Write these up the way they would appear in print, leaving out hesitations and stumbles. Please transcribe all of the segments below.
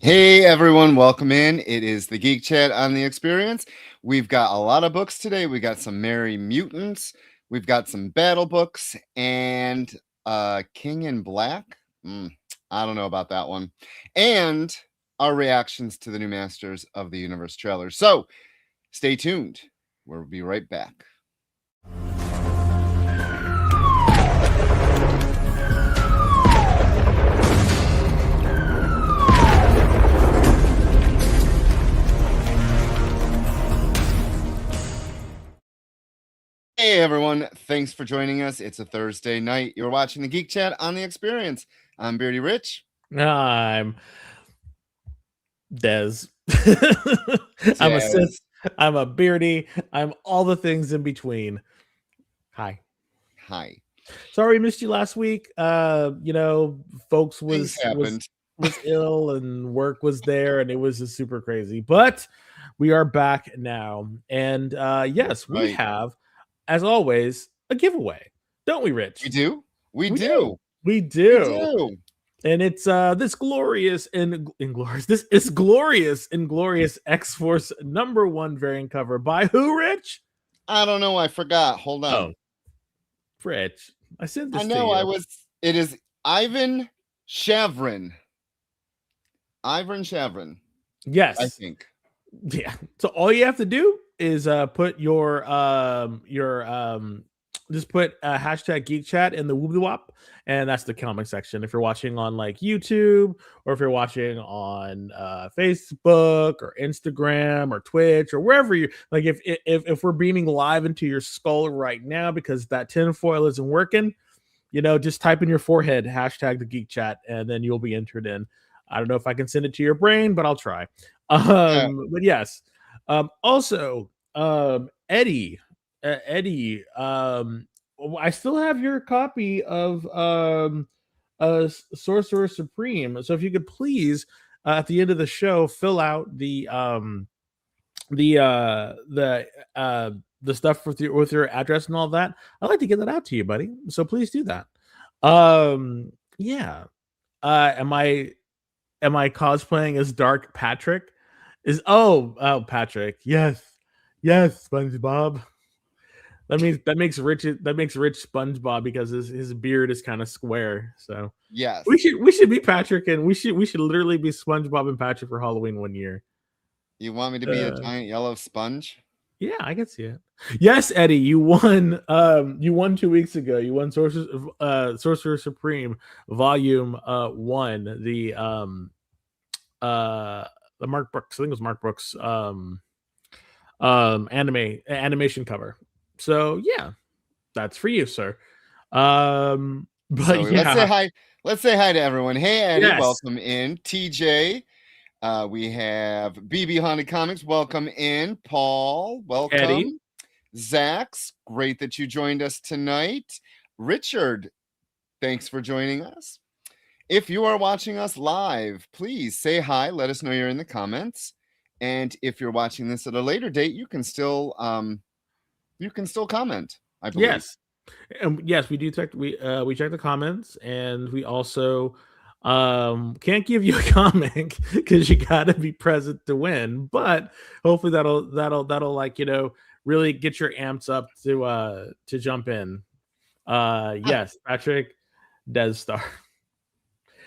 Hey everyone, welcome in. It is the Geek Chat on the Experience. We've got a lot of books today. We got some Merry Mutants, we've got some battle books, and King in Black. I don't know about that one. And our reactions to the new Masters of the Universe trailer. So stay tuned. We'll be right back. Hey everyone, thanks for joining us. It's a Thursday night. You're watching the Geek Chat on the Experience. I'm Beardy Rich. I'm Dez. I'm a Sith. Dez. I'm a Beardy. I'm all the things in between. Hi. Hi. Sorry we missed you last week. Folks Things happened. was ill and work was there and it was just super crazy. But we are back now. And yes, we have, as always, a giveaway. Don't we, Rich? We do? We do. We do. And it's this glorious X-Force #1 variant cover by who, Rich? I don't know. I forgot. Hold on. Oh, Rich, I sent this. I know. It is Ivan Shavrin. Ivan Shavrin. Yes, I think. Yeah. So all you have to do is put your just put hashtag Geek Chat in the Woobly Wop, and that's the comment section. If you're watching on like YouTube, or if you're watching on Facebook or Instagram or Twitch or wherever you like, if we're beaming live into your skull right now because that tinfoil isn't working, just type in your forehead hashtag the Geek Chat, and then you'll be entered in. I don't know if I can send it to your brain, but I'll try. But yes. Also, Eddie, I still have your copy of Sorcerer Supreme. So if you could please, at the end of the show, fill out the stuff with your address and all that. I'd like to get that out to you, buddy. So please do that. Yeah. Am I cosplaying as Dark Patrick? Patrick. Yes, SpongeBob. That makes Rich SpongeBob because his beard is kind of square. So yes, we should be Patrick, and we should literally be SpongeBob and Patrick for Halloween one year. You want me to be a giant yellow sponge? Yeah, I can see it. Yes, Eddie, you won. You won 2 weeks ago. You won Sorcerer Supreme Volume 1. The Mark Brooks, I think it was Mark Brooks animation cover. So yeah, that's for you, sir. But so yeah, let's say hi to everyone. Hey Eddie, yes. Welcome in. TJ, we have BB Haunted Comics, welcome in. Paul, welcome. Eddie. Zax, great that you joined us tonight. Richard, thanks for joining us. If you are watching us live, please say hi. Let us know you're in the comments. And if you're watching this at a later date, you can still comment. I believe. Yes, yes, we do check. We check the comments, and we also can't give you a comic because you got to be present to win. But hopefully that'll like really get your amps up to jump in. Yes, Patrick, Des Star.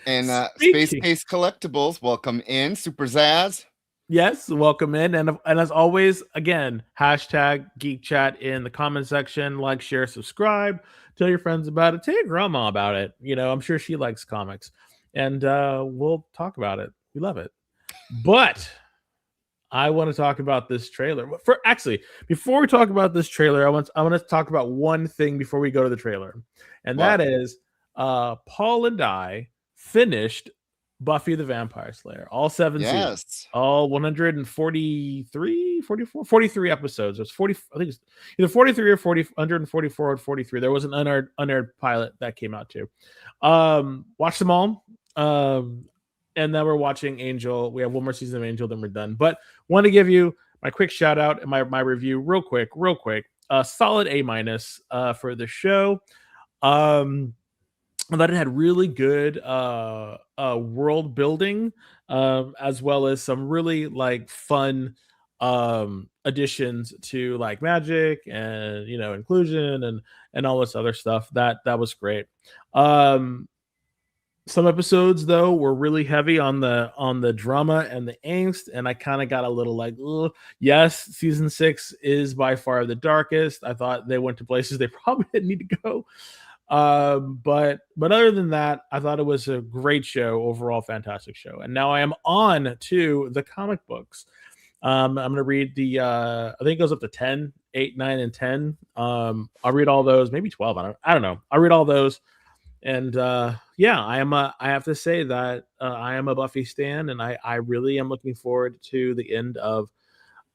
And Space Case Collectibles, welcome in. Super Zaz. Yes, welcome in. And as always, again, hashtag Geek Chat in the comment section. Like, share, subscribe. Tell your friends about it. Tell your grandma about it. I'm sure she likes comics. And we'll talk about it. We love it. But I want to talk about this trailer. Before we talk about this trailer, I want to talk about one thing before we go to the trailer. And that is Paul and I finished Buffy the Vampire Slayer, all 7 seasons, all 143 episodes. It was 40, I think it's either 43 or 40, 144 or 43. There was an unaired pilot that came out too. Watch them all. And then we're watching Angel. We have one more season of Angel, then we're done. But want to give you my quick shout out and my review real quick. Solid A- for the show. I thought it had really good world building, as well as some really like fun additions to like magic and inclusion and all this other stuff. That was great. Um, some episodes though were really heavy on the drama and the angst, and I kind of got a little like, ugh. Yes, season 6 is by far the darkest. I thought they went to places they probably didn't need to go. But other than that, I thought it was a great show overall, fantastic show. And now I am on to the comic books. I'm gonna read the I think it goes up to 10, 8, 9, and 10. I'll read all those, maybe 12. I don't know. I'll read all those. And yeah, I have to say that I am a Buffy stan, and I really am looking forward to the end of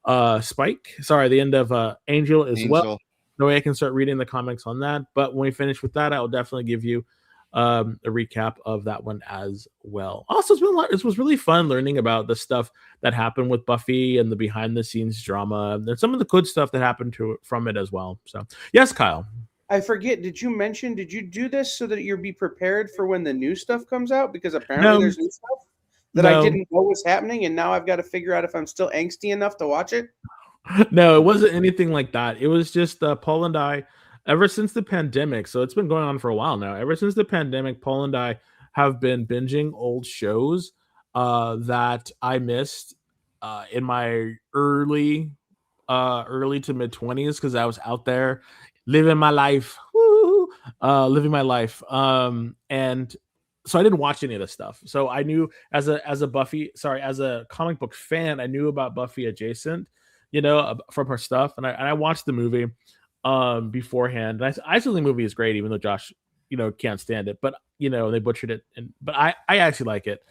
the end of Angel as well. Angel. No way I can start reading the comics on that. But when we finish with that, I will definitely give you a recap of that one as well. Also, it was really fun learning about the stuff that happened with Buffy and the behind the scenes drama and some of the good stuff that happened from it as well. So yes, Kyle. I forget. Did you do this so that you'll be prepared for when the new stuff comes out? Because apparently No, there's new stuff that I no, didn't know was happening, and now I've got to figure out if I'm still angsty enough to watch it. no, it wasn't anything like that. It was just Paul and I, ever since the pandemic. So it's been going on for a while now. Ever since the pandemic, Paul and I have been binging old shows that I missed in my early to mid 20s because I was out there living my life, living my life. And so I didn't watch any of this stuff. So I knew as a comic book fan, I knew about Buffy adjacent, from her stuff, and I watched the movie beforehand. And I still think the movie is great, even though Josh, can't stand it. But they butchered it, but I actually like it.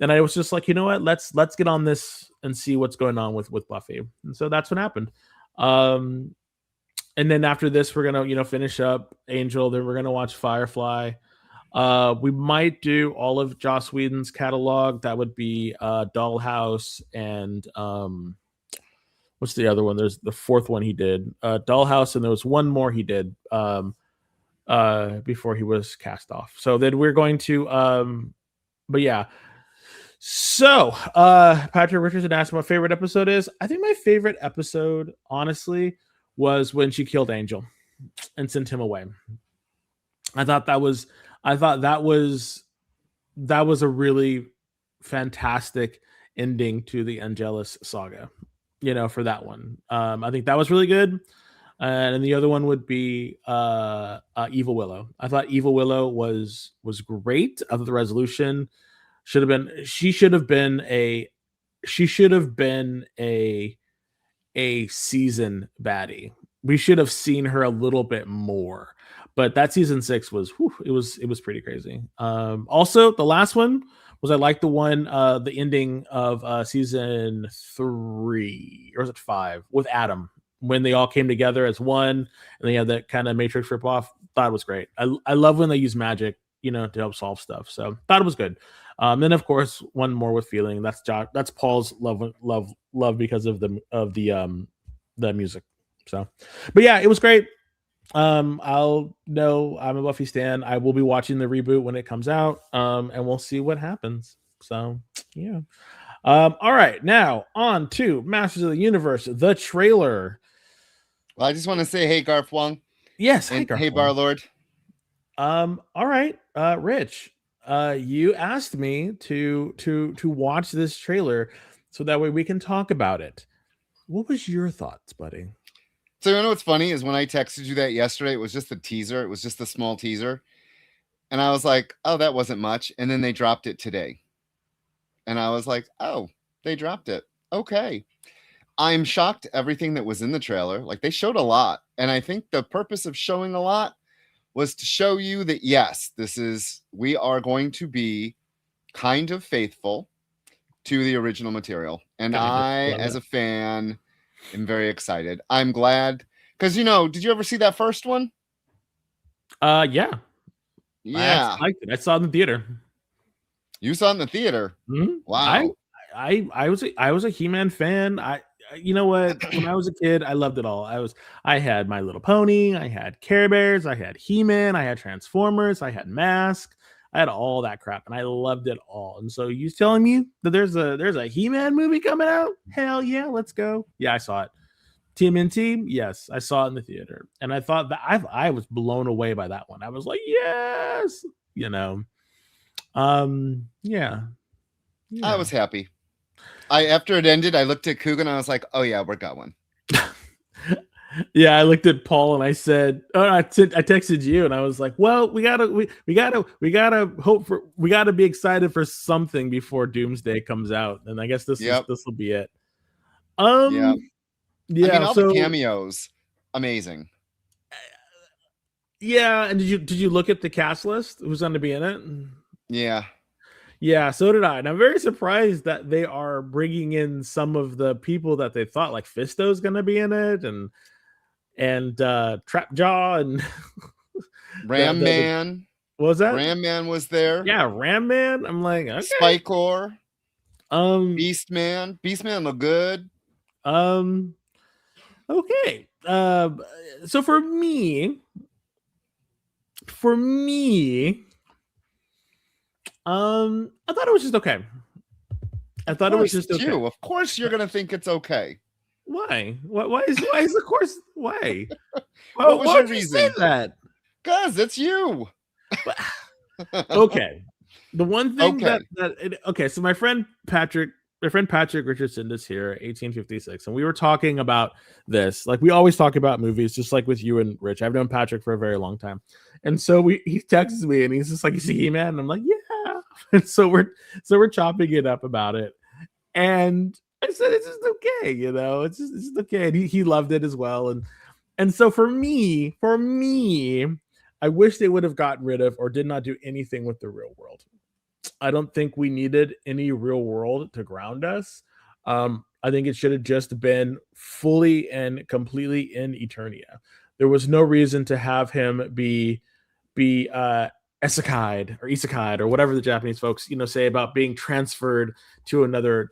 And I was just like, you know what? Let's get on this and see what's going on with Buffy. And so that's what happened. And then after this, we're gonna finish up Angel. Then we're gonna watch Firefly. We might do all of Joss Whedon's catalog. That would be Dollhouse and what's the other one? There's the fourth one he did, Dollhouse, and there was one more he did before he was cast off. So then we're going to but yeah. So Patrick Richardson asked what my favorite episode is. I think my favorite episode, honestly, was when she killed Angel and sent him away. I thought that was a really fantastic ending to the Angelus saga, for that one. I think that was really good. And the other one would be Evil Willow. I thought Evil Willow was great. I thought the resolution should have been a season baddie. We should have seen her a little bit more. But that season 6 was it was pretty crazy. Also, the last one was I like the one the ending of season 3, or was it 5, with Adam, when they all came together as one and they had that kind of Matrix rip off. Thought it was great. I love when they use magic, to help solve stuff. So thought it was good. Then of course one more with feeling. That's Paul's love because of the music. So, but yeah, it was great. I'll know I'm a Buffy stan. I will be watching the reboot when it comes out, and we'll see what happens. So, yeah. All right, now on to Masters of the Universe, the trailer. Well, I just want to say, hey, Garth Wong. Yes, and Garth hey, Wong. Barlord. All right, Rich. You asked me to watch this trailer so that way we can talk about it. What was your thoughts, buddy? So you know what's funny is when I texted you that yesterday, it was just a teaser. It was just a small teaser. And I was like, oh, that wasn't much. And then they dropped it today. And I was like, oh, they dropped it. Okay. I'm shocked everything that was in the trailer. Like, they showed a lot. And I think the purpose of showing a lot was to show you that, yes, we are going to be kind of faithful to the original material. And as a fan, am very excited. I'm glad because did you ever see that first one? Yeah. Yeah. I liked it. I saw it in the theater. You saw it in the theater? Mm-hmm. Wow. I was a He-Man fan. you know what? When I was a kid, I loved it all. I had My Little Pony, I had Care Bears, I had He-Man, I had Transformers, I had Mask, I had all that crap, and I loved it all. And so you telling me that there's a He-Man movie coming out? Hell yeah, let's go. Yeah, I saw it. TMNT, yes, I saw it in the theater, and I thought that I was blown away by that one. I was like, yes, you know, yeah, I yeah. was happy. After it ended, I looked at Coogan and I was like, "Oh yeah, we're going." Yeah, I looked at Paul and I said, "Oh, I texted you and I was like, well, we gotta hope for, we gotta be excited for something before Doomsday comes out, and I guess Yep. this will be it." Yeah. I mean, Yeah, all the so cameos, amazing. yeah, and did you look at the cast list? Who's going to be in it? Yeah. Yeah, so did I. And I'm very surprised that they are bringing in some of the people that they thought, like Fisto's going to be in it, and Trapjaw and Ram Man. what was that? Ram Man was there. Yeah, Ram Man. I'm like, okay. Spikor. Beast Man. Beast Man looked good. Okay. So for me, I thought it was just okay. I thought it was just okay. Of course, you're gonna think it's okay. Why? Why is of course why? What was your reason? reason? You say that? Cause it's you. Okay. The one thing Okay. okay, so my friend Patrick Richardson is here, 1856, and we were talking about this. Like we always talk about movies, just like with you and Rich. I've known Patrick for a very long time, and so he texts me and he's just like, "You see He-Man?" And I'm like, "Yeah." And so we're chopping it up about it, and I said it's just okay, you know, it's just okay. And he loved it as well, and so for me, I wish they would have gotten rid of or did not do anything with the real world. I don't think we needed any real world to ground us. I think it should have just been fully and completely in Eternia. There was no reason to have him be isekai or whatever the Japanese folks say about being transferred to another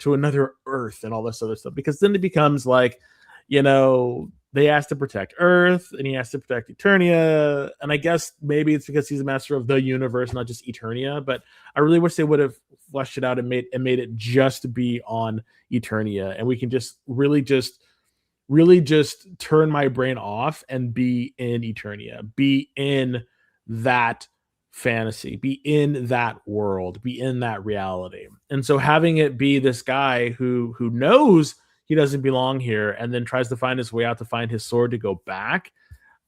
Earth and all this other stuff, because then it becomes like, they asked to protect Earth and he has to protect Eternia, and I guess maybe it's because he's a master of the universe, not just Eternia. But I really wish they would have fleshed it out and made it just be on Eternia, and we can just really just turn my brain off and be in Eternia, be in that fantasy, be in that world, be in that reality. And so having it be this guy who knows he doesn't belong here and then tries to find his way out to find his sword to go back.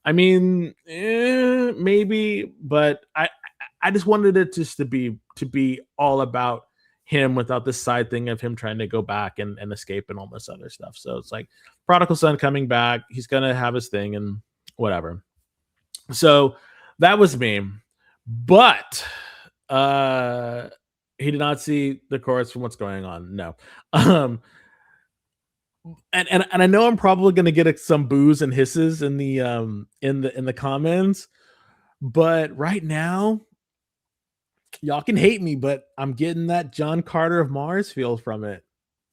I mean, maybe, but I just wanted it just to be all about him without this side thing of him trying to go back and escape and all this other stuff. So it's like prodigal son coming back. He's going to have his thing and whatever. So that was me. But he did not see the chorus from what's going on. No. And I know I'm probably going to get some boos and hisses in the comments, but right now, y'all can hate me, but I'm getting that John Carter of Mars feel from it,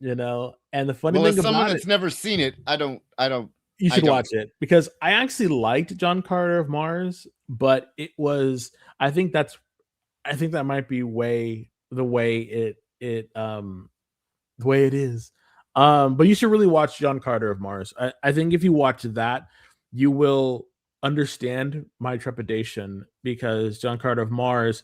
And the funny thing as someone about that's it, never seen it, I don't. You should watch it, because I actually liked John Carter of Mars, but it was. I think that might be the way it is. But you should really watch John Carter of Mars. I think if you watch that, you will understand my trepidation, because John Carter of Mars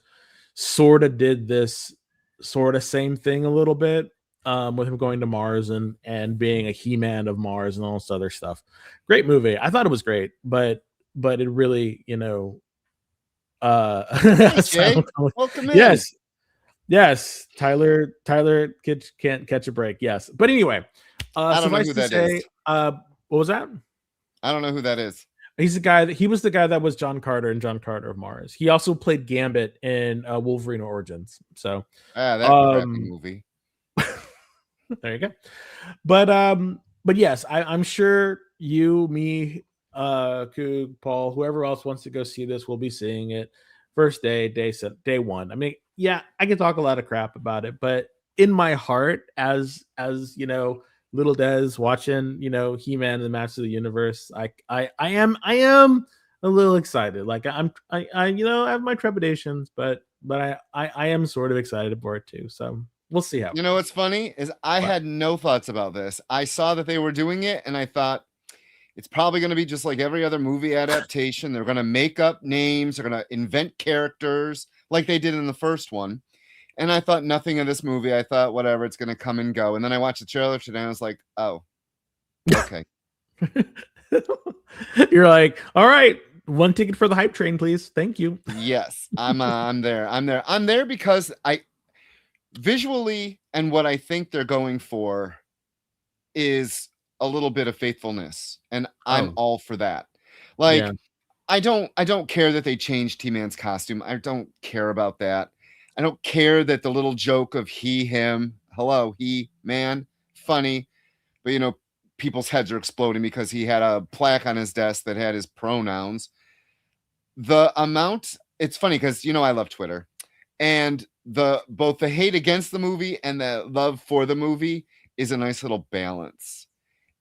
sort of did this sort of same thing a little bit, with him going to Mars and being a He-Man of Mars and all this other stuff. Great movie. I thought it was great, but it really, welcome in. Yes, Tyler can't catch a break. Yes, but anyway, I don't know who that is. What was that? I don't know who that is. He was the guy that was John Carter in John Carter of Mars. He also played Gambit in Wolverine Origins. So that crappy movie. There you go. But yes, I'm sure you, me, Coog, Paul, whoever else wants to go see this will be seeing it first day one. I mean, yeah, I can talk a lot of crap about it, but in my heart, as Little Des watching, He-Man and the Master of the Universe. I am a little excited. Like I have my trepidations, but I am sort of excited for it too. So we'll see how it You know goes. what's funny is I But had no thoughts about this. I saw that they were doing it, and I thought it's probably going to be just like every other movie adaptation. They're going to make up names. They're going to invent characters like they did in the first one. And I thought nothing of this movie. I thought, whatever, it's going to come and go. And then I watched the trailer today, and I was like, oh, okay. you're like, all right, one ticket for the hype train, please. Thank you. Yes, I'm there. I'm there because I visually and what I think they're going for is a little bit of faithfulness, and I'm Oh, all for that. yeah. Like I don't care that they changed T-Man's costume. I don't care about that. I don't care that the little joke of he, him, hello, he, man, funny, but people's heads are exploding because he had a plaque on his desk that had his pronouns. The amount, it's funny because I love Twitter, and both the hate against the movie and the love for the movie is a nice little balance.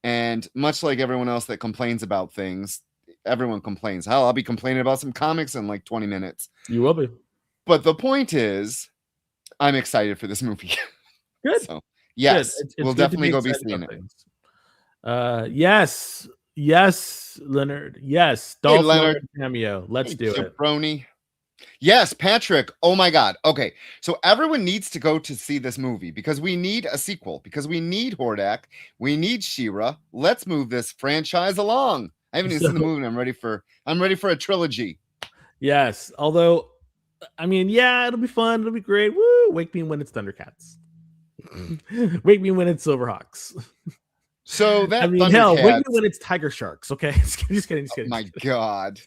And much like everyone else that complains about things, everyone complains. Hell, I'll be complaining about some comics in like 20 minutes. You will be. But the point is, I'm excited for this movie. Good. So, Good. yes, It's we'll good to definitely go be excited seeing about it. things. Yes, Leonard. Yes, Hey, Dolph Leonard. Lundgren cameo. Let's Hey, do it. jabroni. Yes, Patrick. Oh my God. Okay. So everyone needs to go to see this movie because we need a sequel, because we need Hordak. We need She-Ra. Let's move this franchise along. I haven't even seen the movie, and I'm ready for a trilogy. Yes, although, I mean, yeah, it'll be fun. It'll be great. Woo! Wake me when it's Thundercats. Wake me when it's Silverhawks. So that I mean, hell, wake me Thundercats. when it's Tiger Sharks. Okay, just kidding. Oh my God.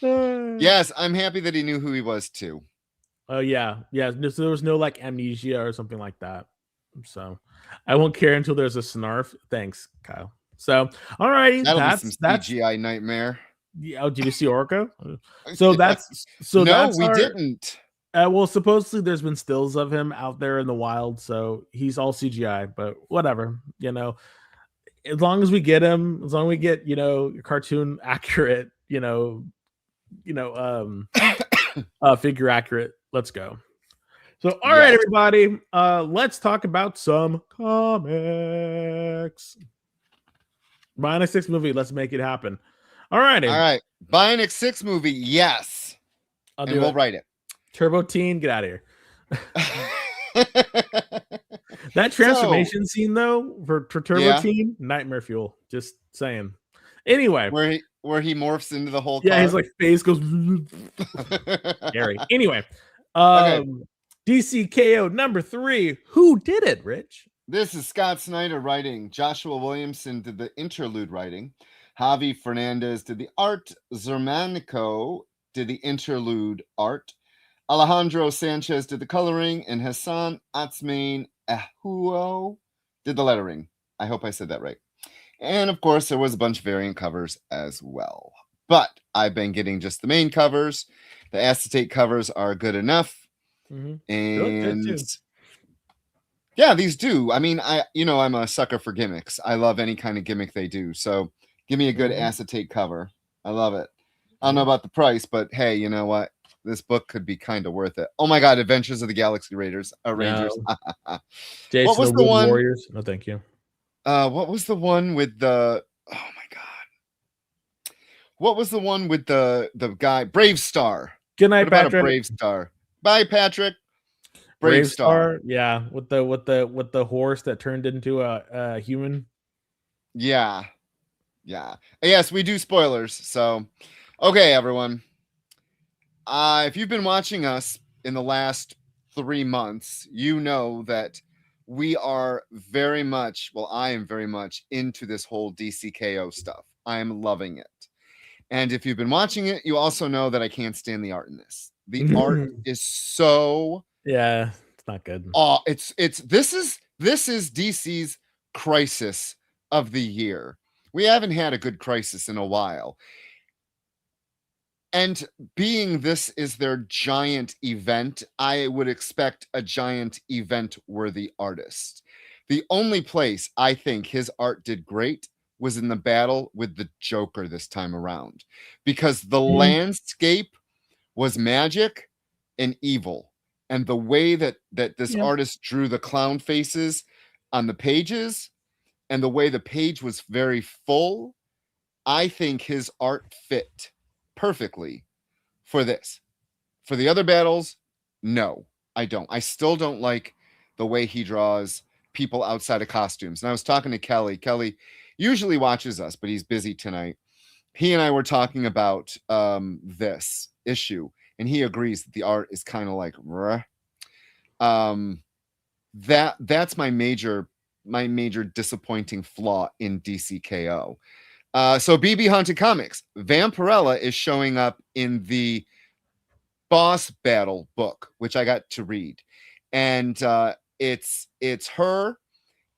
Yes, I'm happy that he knew who he was too. Oh yeah. So there was no like amnesia or something like that. So I won't care until there's a snarf. Thanks, Kyle. So alrighty, That'll be some that's CGI nightmare. yeah. Oh, did you see Orca? So that's no, we our, didn't. well, supposedly there's been stills of him out there in the wild, so he's all CGI, but whatever, as long as we get him, as long as we get, cartoon accurate, figure accurate, let's go. So, all right, Yes. everybody, let's talk about some comics. Bionic 6 movie, let's make it happen. All righty. All right. Bionic 6 movie, yes. I'll And do we'll it. write it. Turbo Teen, get out of here. That transformation scene, though, for Turbo Yeah. Teen, nightmare fuel. Just saying. Anyway, where he morphs into the whole yeah, car. his like face goes scary. Anyway, Okay. DCKO number 3. Who did it, Rich? This is Scott Snyder writing. Joshua Williamson did the interlude writing. Javi Fernandez did the art. Zermanico did the interlude art. Alejandro Sanchez did the coloring, and Hassan Atsmain Ahuo did the lettering. I hope I said that right. And of course, there was a bunch of variant covers as well. But I've been getting just the main covers. The acetate covers are good enough. Mm-hmm. And yeah, these do. I mean, I'm a sucker for gimmicks. I love any kind of gimmick they do. So give me a good acetate cover. I love it. I don't know about the price, but hey, you know what? This book could be kind of worth it. Oh my God, Adventures of the Galaxy Rangers. No. Jason, what was the one? Warriors? No, thank you. What was the one with the? Oh my God! What was the one with the guy? Brave Star. Good night, what about Patrick. A Brave Star. Bye, Patrick. Brave Star. Yeah, with the horse that turned into a human. Yeah. Yes, we do spoilers. So, okay, everyone. If you've been watching us in the last 3 months, you know that we are very much, well, I am very much into this whole DCKO stuff. I am loving it. And if you've been watching it, you also know that I can't stand the art in this. The art is so, yeah, it's not good. Oh, this is DC's crisis of the year. We haven't had a good crisis in a while. And being this is their giant event, I would expect a giant event worthy artist. The only place I think his art did great was in the battle with the Joker this time around, because the landscape was magic and evil. And the way that this Yeah. artist drew the clown faces on the pages, and the way the page was very full, I think his art fit perfectly for this. For the other battles, no, I don't. I still don't like the way he draws people outside of costumes. And I was talking to Kelly. Kelly usually watches us, but he's busy tonight. He and I were talking about this issue, and he agrees that the art is kind of like, that's my major disappointing flaw in DCKO. So BB Haunted Comics, Vampirella is showing up in the boss battle book, which I got to read, and it's her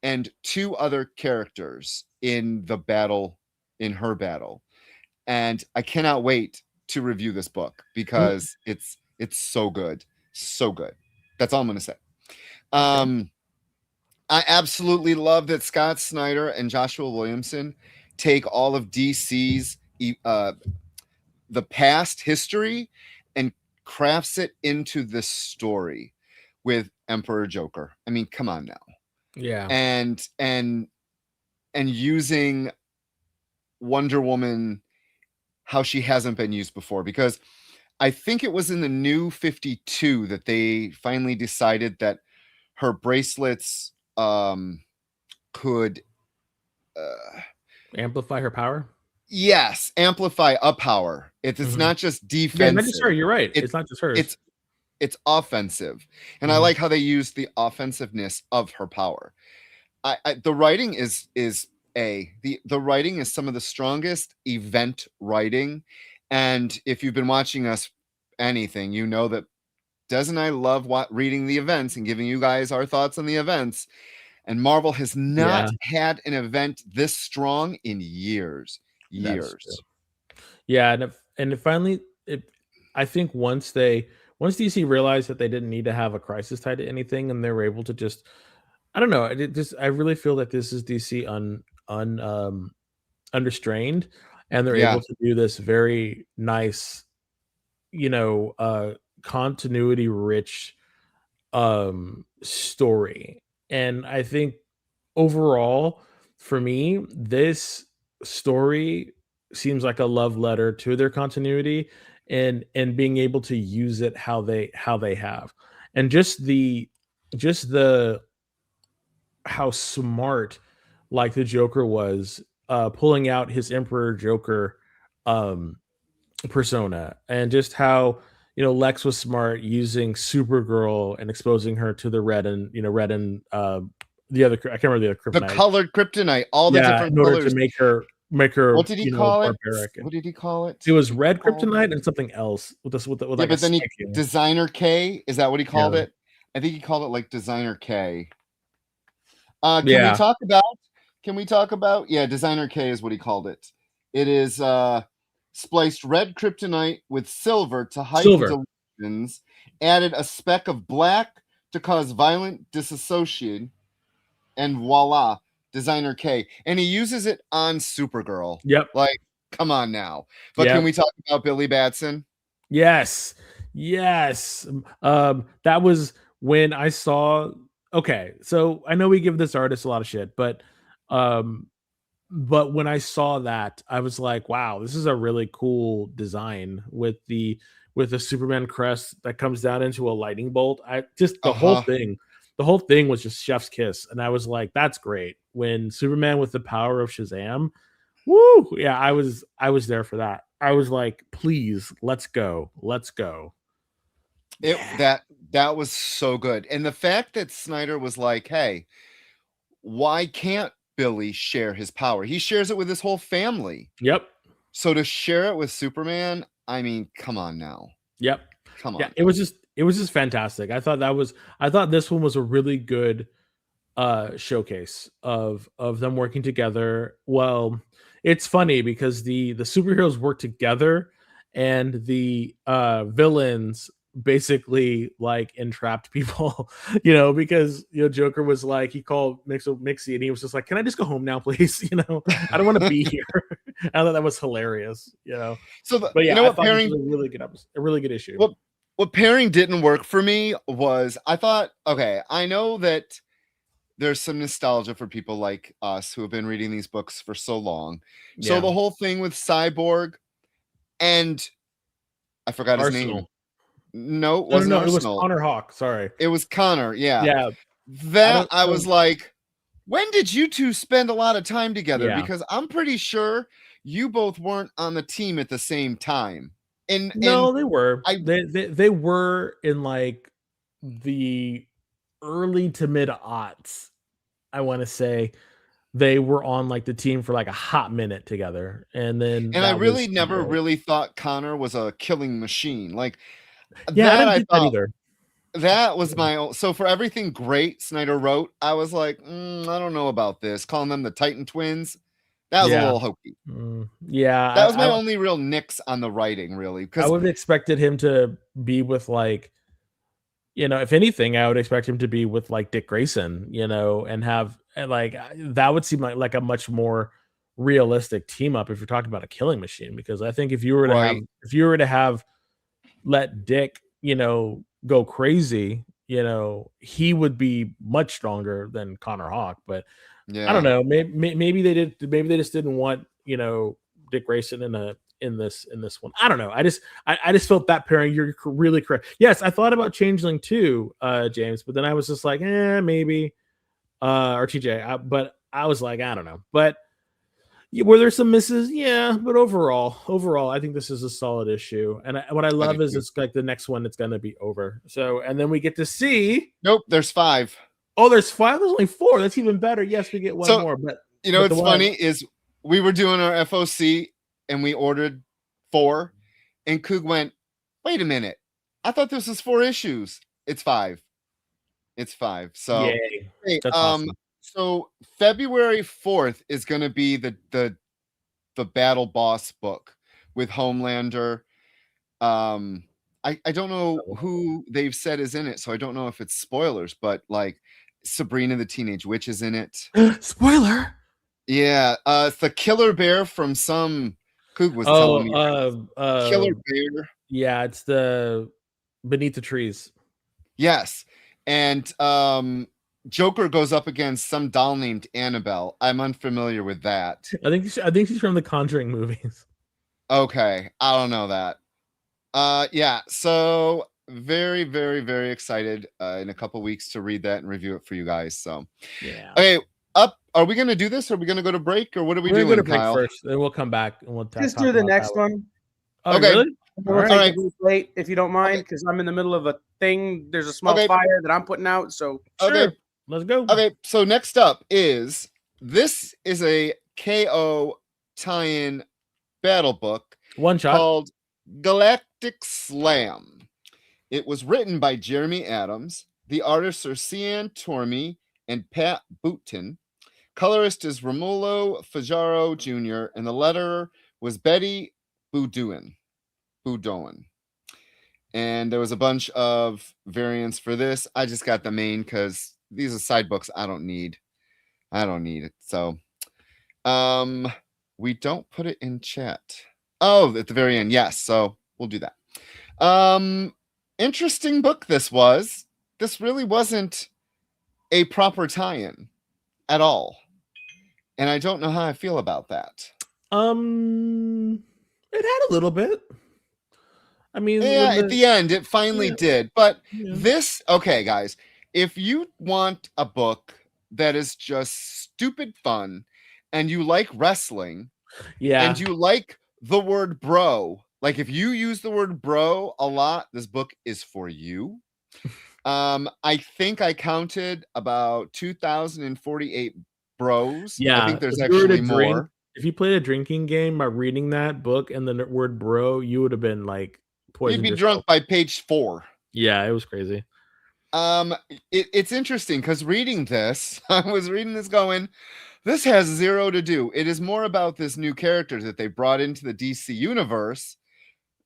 and two other characters in the battle, in her battle, and I cannot wait to review this book because it's so good, so good. That's all I'm gonna say. I absolutely love that Scott Snyder and Joshua Williamson take all of DC's the past history and crafts it into this story with Emperor Joker. I mean, come on now. Yeah. And using Wonder Woman how she hasn't been used before, because I think it was in the New 52 that they finally decided that her bracelets could Amplify her power. yes, amplify a power. It's not just defensive. Yeah, not just her. You're right. It's not just hers. It's offensive, and I like how they use the offensiveness of her power. The writing is the writing is some of the strongest event writing, and if you've been watching us anything, you know that Des and I love reading the events and giving you guys our thoughts on the events. And Marvel has not had an event this strong in years. Yeah, and it finally, I think once DC realized that they didn't need to have a crisis tied to anything, and they were able to just, I don't know, I really feel that this is DC unrestrained, and they're able to do this very nice, continuity rich story. And I think overall, for me, this story seems like a love letter to their continuity, and being able to use it how they have, and just the how smart like the Joker was, pulling out his Emperor Joker persona, and just how Lex was smart using Supergirl and exposing her to the red and the other, I can't remember the other kryptonite. The colored kryptonite, all the different in order colors. to make her. What did he call it? Barbaric. What did he call it? It was red kryptonite and something else with like but then Designer K, is that what he called it? I think he called it like Designer K. Can we talk about Designer K is what he called it. It is spliced red kryptonite with silver to hide the delusions, added a speck of black to cause violent disassociation, and voila, Designer K. And he uses it on Supergirl. Yep. Like, come on now. But can we talk about Billy Batson? Yes. That was when I saw, okay, so I know we give this artist a lot of shit, but when I saw that, I was like, wow, this is a really cool design with the Superman crest that comes down into a lightning bolt. The whole thing was just chef's kiss. And I was like, that's great. When Superman with the power of Shazam, woo, yeah, I was there for that. I was like, please, let's go. That was so good. And the fact that Snyder was like, hey, why can't Billy share his power? He shares it with his whole family. Yep. So to share it with Superman, I mean, come on now. Yep. Come on. Yeah, it was just fantastic. I thought this one was a really good showcase of them working together. Well, it's funny because the superheroes work together, and the villains basically like entrapped people, because Joker was like, he called Mixie and he was just like, can I just go home now, please? I don't want to be here. I thought that was hilarious. So But you yeah, know I what thought this pairing was a really good episode, a really good issue. what pairing didn't work for me was I thought, okay, I know that there's some nostalgia for people like us who have been reading these books for so long. So Yeah. the whole thing with Cyborg and I forgot his name. Arsenal. No, it No, no, wasn't no. It was Arsenal. Connor Hawk. Sorry. It was Connor. Yeah. Yeah. I That don't I know. was like, when did you two spend a lot of time together? Yeah. Because I'm pretty sure you both weren't on the team at the same time. And No, they were. I They were in like the early to mid aughts. I want to say they were on like the team for like a hot minute together, and then and I that was really never really thought Connor was a killing machine. Like yeah. I that didn't I get that thought either. that was my own. So for everything great Snyder wrote, I was like, I don't know about this. Calling them the Titan twins, that was a Yeah. little hokey. Yeah. That was my only real nix on the writing, really. I Because would have expected him to be with like, if anything, I would expect him to be with like Dick Grayson, and have and like that would seem like a much more realistic team up if you're talking about a killing machine. Because I think if you were right, to have let Dick, go crazy, he would be much stronger than Connor Hawk. But I don't yeah, know. Maybe they did. Maybe they just didn't want Dick Grayson in this one. I don't know. I just felt that pairing. You're really correct. Yes, I thought about Changeling too, James, but then I was just like, maybe, or TJ. But I was like, I don't know. But were there some misses? Yeah, but overall, I think this is a solid issue. And what I I do love is too. it's like the next one, it's gonna be over. So, and then we get to see. Nope, there's 5. Oh, there's 5. There's only 4. That's even better. Yes, we get one So more. But you know but the what's one. funny is we were doing our FOC and we ordered 4, and Coog went, "Wait a minute, I thought this was 4 issues. It's 5. It's 5." So, Yay. hey, That's awesome. so February 4th is going to be the battle boss book with Homelander. I don't know who they've said is in it, so I don't know if it's spoilers, but like Sabrina the Teenage Witch is in it. Spoiler. Yeah, it's the Killer Bear from some Coog was telling me. Killer Bear. Yeah, it's the Beneath the Trees. Yes. And Joker goes up against some doll named Annabelle. I'm unfamiliar with that. I think she's from the Conjuring movies. Okay, I don't know that. Yeah, so very, very, very excited in a couple weeks to read that and review it for you guys. So Yeah. okay, are we gonna do this? Or are we gonna go to break, or what are we We're doing, gonna break Kyle? first, then we'll come back and we'll Just talk do the about next that one. Oh, Okay. really? We'll All take right. a break late if you don't mind, because I'm in the middle of a thing. There's a small Okay. fire that I'm putting out. So Sure. Okay. Let's go. Okay, so next up is this is a KO tie-in battle book One shot. called Galactic Slam. It was written by Jeremy Adams. The artists are Cian Tormey and Pat Booten. Colorist is Romulo Fajaro Jr. And the letterer was Betty Boudoin. And there was a bunch of variants for this. I just got the main because these are side books I don't need. it. So we don't put it in chat. Oh, at the very end. Yes, so we'll do that. Interesting book this was. This really wasn't a proper tie-in at all. And I don't know how I feel about that. It had a little bit. I mean, Yeah, at the end, it finally did. But this, okay, guys, if you want a book that is just stupid fun and you like wrestling and you like the word bro, like if you use the word bro a lot, this book is for you. I think I counted about 2,048 bros. Yeah, I think there's actually more. If you played a drinking game by reading that book and the word bro, you would have been like poisoned. You'd be drunk by page 4. Yeah, it was crazy. It's interesting because reading this, I was reading this going, this has zero to do. It is more about this new character that they brought into the DC universe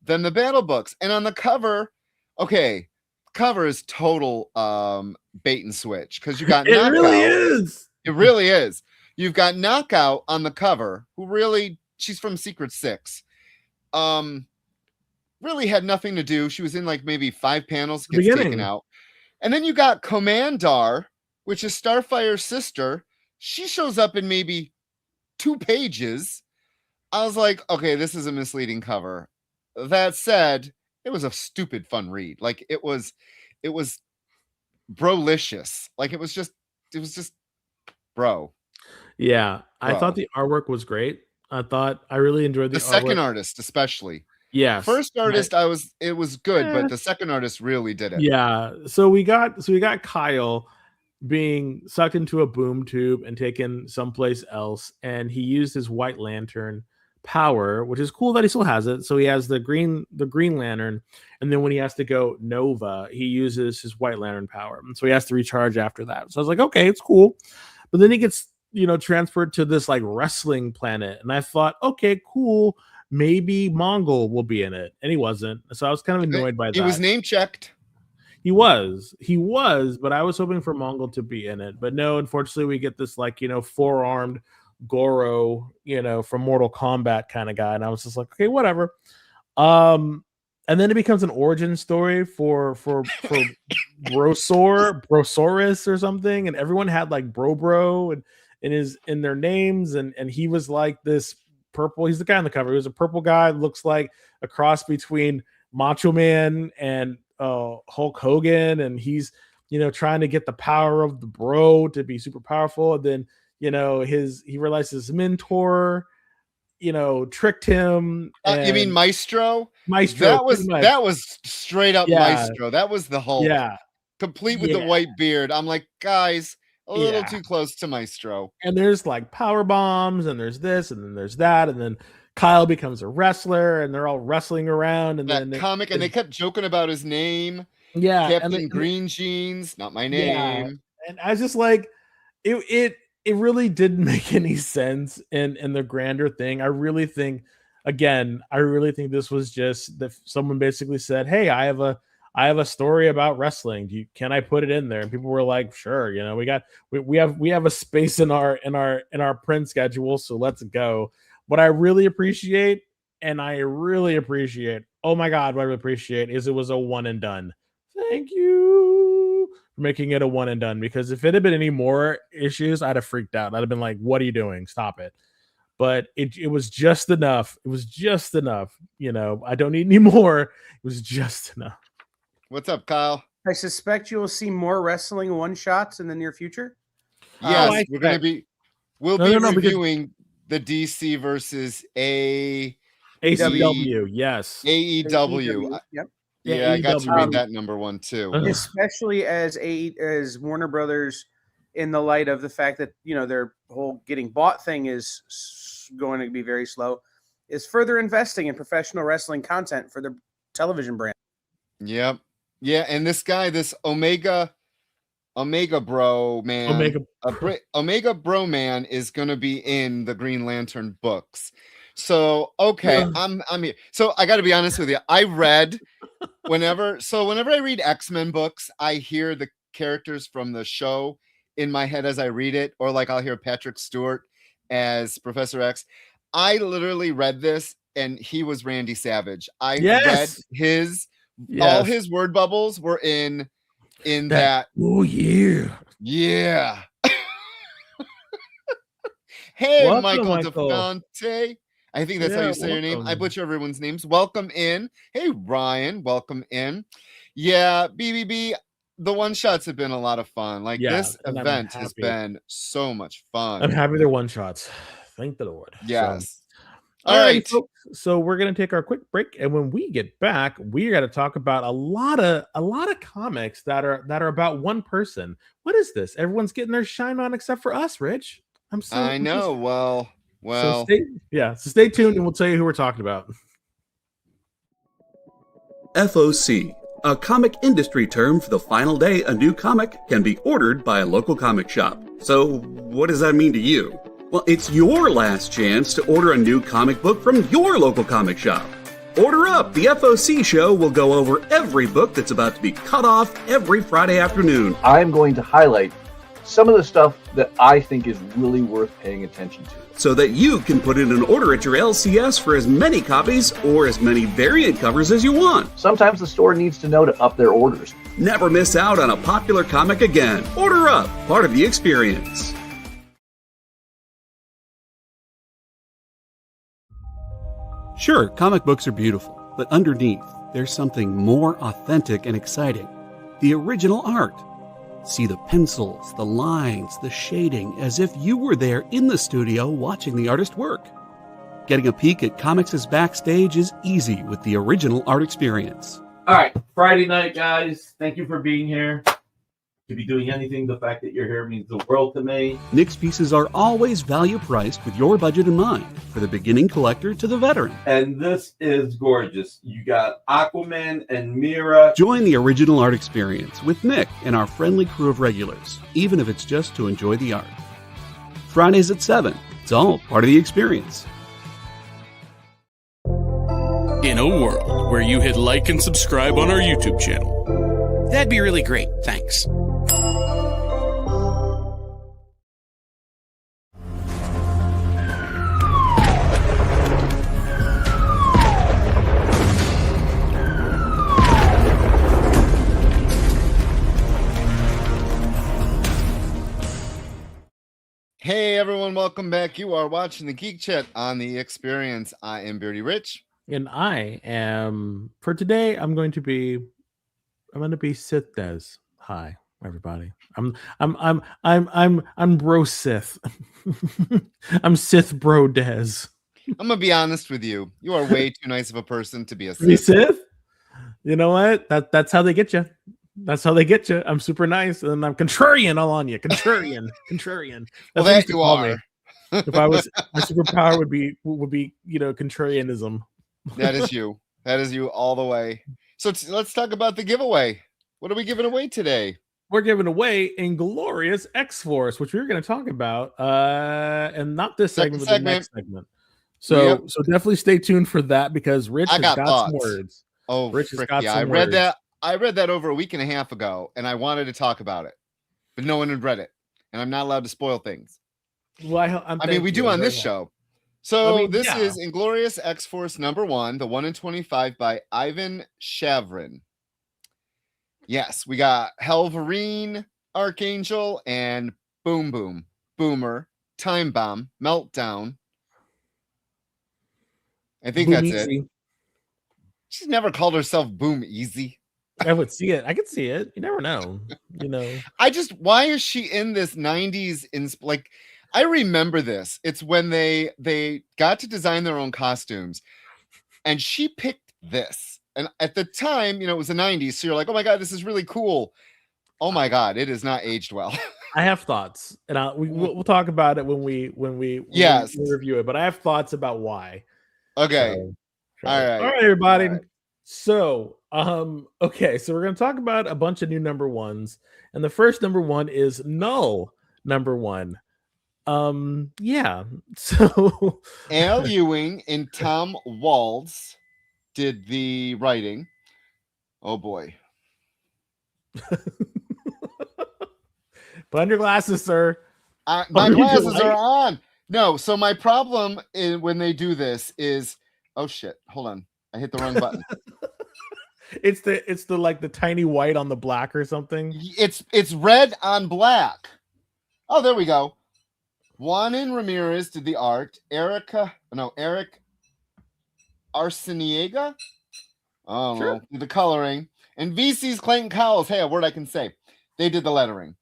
than the battle books. And on the cover, okay, cover is total bait and switch because you got It Knockout. really is. It really is. You've got Knockout on the cover, who really, she's from Secret Six. Really had nothing to do. She was in like maybe 5 panels, gets taken out. And then you got Commandar, which is Starfire's sister. She shows up in maybe 2 pages. I was like, okay, this is a misleading cover. That said, it was a stupid fun read. Like it was brolicious. Like it was just bro. Yeah, I thought the artwork was great. I really enjoyed the artwork. Second artist, especially. Yes. First artist, it was good, but the second artist really did it. Yeah. So we got Kyle being sucked into a boom tube and taken someplace else, and he used his White Lantern power, which is cool that he still has it. So he has the Green Lantern, and then when he has to go Nova, he uses his White Lantern power, and so he has to recharge after that. So I was like, okay, it's cool. But then he gets transferred to this like wrestling planet, and I thought, okay, cool. Maybe Mongol will be in it, and he wasn't. So I was kind of annoyed by that. He was name checked. He was, but I was hoping for Mongol to be in it. But no, unfortunately, we get this like 4-armed Goro, from Mortal Kombat kind of guy, and I was just like, okay, whatever. And then it becomes an origin story for Brosaurus or something, and everyone had like Bro and in their names, and he was like this purple. He's the guy on the cover. He was a purple guy, looks like a cross between Macho Man and Hulk Hogan, and he's trying to get the power of the bro to be super powerful. And then he realizes his mentor tricked him. You mean Maestro? That was straight up Maestro. That was the Hulk. Yeah, complete with the white beard. I'm like, guys, a little too close to Maestro. And there's like power bombs, and there's this, and then there's that, and then Kyle becomes a wrestler, and they're all wrestling around. And that then comic, and they kept joking about his name. Yeah, Captain Green Jeans, not my name. Yeah. And I was just like, it really didn't make any sense in the grander thing. I really think this was just that someone basically said, "Hey, I have a story about wrestling. Can I put it in there?" And people were like, "Sure, we have a space in our print schedule, so let's go." What I really appreciate, oh my God, what I really appreciate is it was a one and done. Thank you for making it a one and done, because if it had been any more issues, I'd have freaked out. I'd have been like, "What are you doing? Stop it." But it was just enough. It was just enough. I don't need any more. It was just enough. What's up, Kyle? I suspect you will see more wrestling one-shots in the near future. Yes, we'll be reviewing the DC versus ACW. Yes, AEW. Yep. Yeah, I got to read that number one too. Especially as Warner Brothers, in the light of the fact that their whole getting bought thing is going to be very slow, is further investing in professional wrestling content for their television brand. Yep. Yeah, and this guy, this Omega Bro Man, Omega Bro Man is going to be in the Green Lantern books. So okay, I'm here. So I got to be honest with you. I read whenever I read X-Men books, I hear the characters from the show in my head as I read it, or like I'll hear Patrick Stewart as Professor X. I literally read this, and he was Randy Savage. I read his. Yes. All his word bubbles were in that. Oh yeah. Yeah. Hey, welcome, Michael DeFonte. I think that's how you say your name. I butcher everyone's names. Welcome in. Hey, Ryan. Welcome in. Yeah, BBB. The one shots have been a lot of fun. Like this event has been so much fun. I'm happy they're one shots. Thank the Lord. Yes. All right, folks. So we're gonna take our quick break, and when we get back, we're gonna talk about a lot of comics that are about one person. What is this? Everyone's getting their shine on except for us, Rich. I know. Well. So stay tuned, and we'll tell you who we're talking about. FOC, a comic industry term for the final day a new comic can be ordered by a local comic shop. So what does that mean to you? Well, it's your last chance to order a new comic book from your local comic shop. Order up! The FOC show will go over every book that's about to be cut off every Friday afternoon. I'm going to highlight some of the stuff that I think is really worth paying attention to, so that you can put in an order at your LCS for as many copies or as many variant covers as you want. Sometimes the store needs to know to up their orders. Never miss out on a popular comic again. Order up, part of the experience. Sure, comic books are beautiful, but underneath, there's something more authentic and exciting. The original art. See the pencils, the lines, the shading, as if you were there in the studio watching the artist work. Getting a peek at comics' backstage is easy with the original art experience. All right, Friday night, guys. Thank you for being here. To be doing anything, the fact that you're here means the world to me. Nick's pieces are always value priced with your budget in mind, for the beginning collector to the veteran. And this is gorgeous. You got Aquaman and Mira. Join the original art experience with Nick and our friendly crew of regulars, even if it's just to enjoy the art. Fridays at 7. It's all part of the experience. In a world where you hit like and subscribe on our YouTube channel, that'd be really great. Thanks. Hey everyone, welcome back. You are watching the Geek Chat on the Experience. I am Beardy Rich. And I am for today. I'm going to be Sith Des. Hi, everybody. I'm Bro Sith. I'm Sith Bro Des. I'm gonna be honest with you. You are way too nice of a person to be a Be Sith. Sith? You know what? That's how they get you. That's how they get you. I'm super nice, and I'm contrarian all on you. Contrarian. Well, That's what that used to you call are. me. If I was, my superpower would be contrarianism. That is you. That is you all the way. So let's talk about the giveaway. What are we giving away today? We're giving away Inglorious X-Force, which we're going to talk about, and not this segment, but the next segment. So definitely stay tuned for that because Rich has got some words. Oh, Rich has frick got yeah. some I read words. that. I read that over a week and a half ago, and I wanted to talk about it, but no one had read it, and I'm not allowed to spoil things. Well, I mean, we do on this show. So this yeah. is Inglorious X-Force #1, the 1 in 25 by Ivan Shavrin. Yes, we got Helverine, Archangel, and Boom Boom, Boomer, Time Bomb, Meltdown. I think Boom that's Easy. it. She's never called herself Boom Easy. I would see it. I could see it. You never know. Why is she in this 90s I remember this. It's when they got to design their own costumes and she picked this. And at the time, it was the 90s. So you're like, oh my God, this is really cool. Oh my God, it is not aged well. I have thoughts, and we'll talk about it when we review it. But I have thoughts about why. Okay. All right, everybody. All right. So, okay, so we're gonna talk about a bunch of new #1s, and the first #1 is Null #1. Yeah. So Al Ewing and Tom Waltz did the writing. Oh boy. Put on your glasses, sir. My glasses are on. No, so my problem when they do this is, oh shit, hold on. I hit the wrong button. It's the like the tiny white on the black or something. It's red on black. Oh, there we go. Juanin Ramirez did the art. Eric Arciniega. Oh, sure. Did the coloring. And VC's Clayton Cowles. Hey, a word I can say. They did the lettering.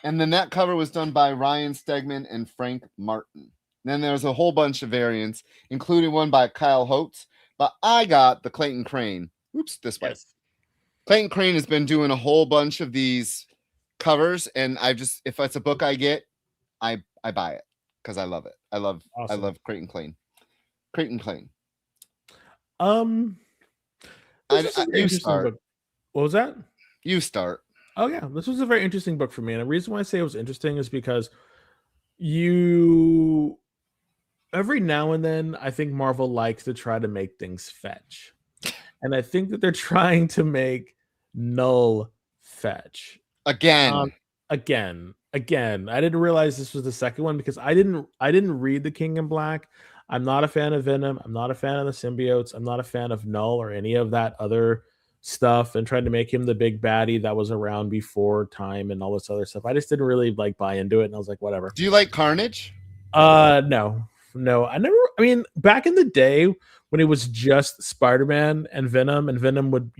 And then that cover was done by Ryan Stegman and Frank Martin. Then there's a whole bunch of variants, including one by Kyle Holtz. But I got the Clayton Crane. Oops, this way. Yes. Clayton Crane has been doing a whole bunch of these covers, and if it's a book I get, I buy it because I love it. I love Clayton Crane. Clayton Crane. You start. Book. What was that? You start. Oh yeah, this was a very interesting book for me, and the reason why I say it was interesting is because you every now and then I think Marvel likes to try to make things fetch. And I think that they're trying to make Null fetch. Again. Again. I didn't realize this was the second one because I didn't read The King in Black. I'm not a fan of Venom. I'm not a fan of the symbiotes. I'm not a fan of Null or any of that other stuff and trying to make him the big baddie that was around before time and all this other stuff. I just didn't really like buy into it and I was like, whatever. Do you like Carnage? No. I mean, back in the day when it was just Spider-Man and Venom would,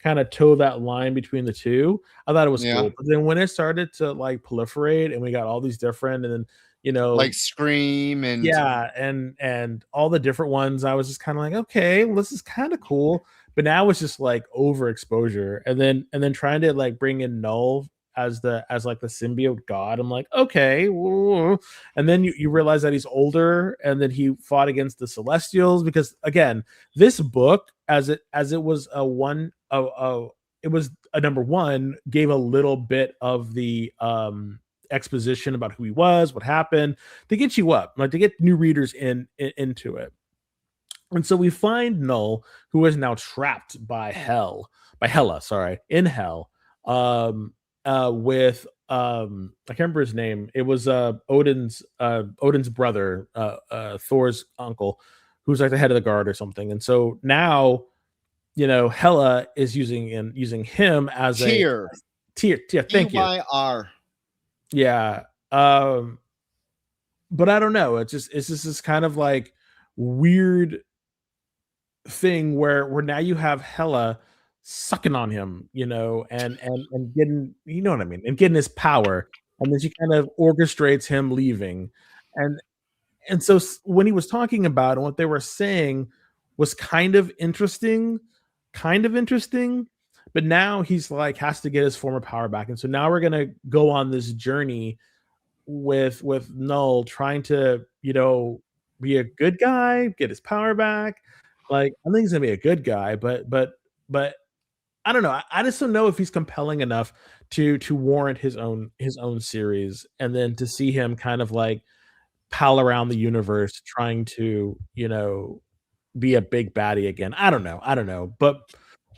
kind of toe that line between the two, I thought it was Yeah. cool. But then when it started to like proliferate and we got all these different and then, Like Scream and yeah, and all the different ones, I was just kind of like, okay, well, this is kind of cool. But now it's just like overexposure. And then trying to like bring in Null as like the symbiote god. I'm like, okay. Whoa. And then you realize that he's older and then he fought against the Celestials because again, this book as it was it was a number one, gave a little bit of the exposition about who he was, what happened, to get you up, like to get new readers into it. And so we find Null, who is now trapped by Hela, in hell, with I can't remember his name. It was Odin's brother, Thor's uncle, who's like the head of the guard or something. And so now, Hela is using him as Tyr. Tyr. Thank you. Tyr. Yeah. But I don't know. It's just this kind of like weird thing where now you have Hela sucking on him, and getting, you know what I mean, and getting his power, and then she kind of orchestrates him leaving, and so when he was talking about and what they were saying was kind of interesting, but now he's like has to get his former power back, and so now we're gonna go on this journey with Null trying to be a good guy, get his power back. Like I think he's gonna be a good guy, but I don't know. I just don't know if he's compelling enough to warrant his own series, and then to see him kind of like pal around the universe trying to be a big baddie again. I don't know, but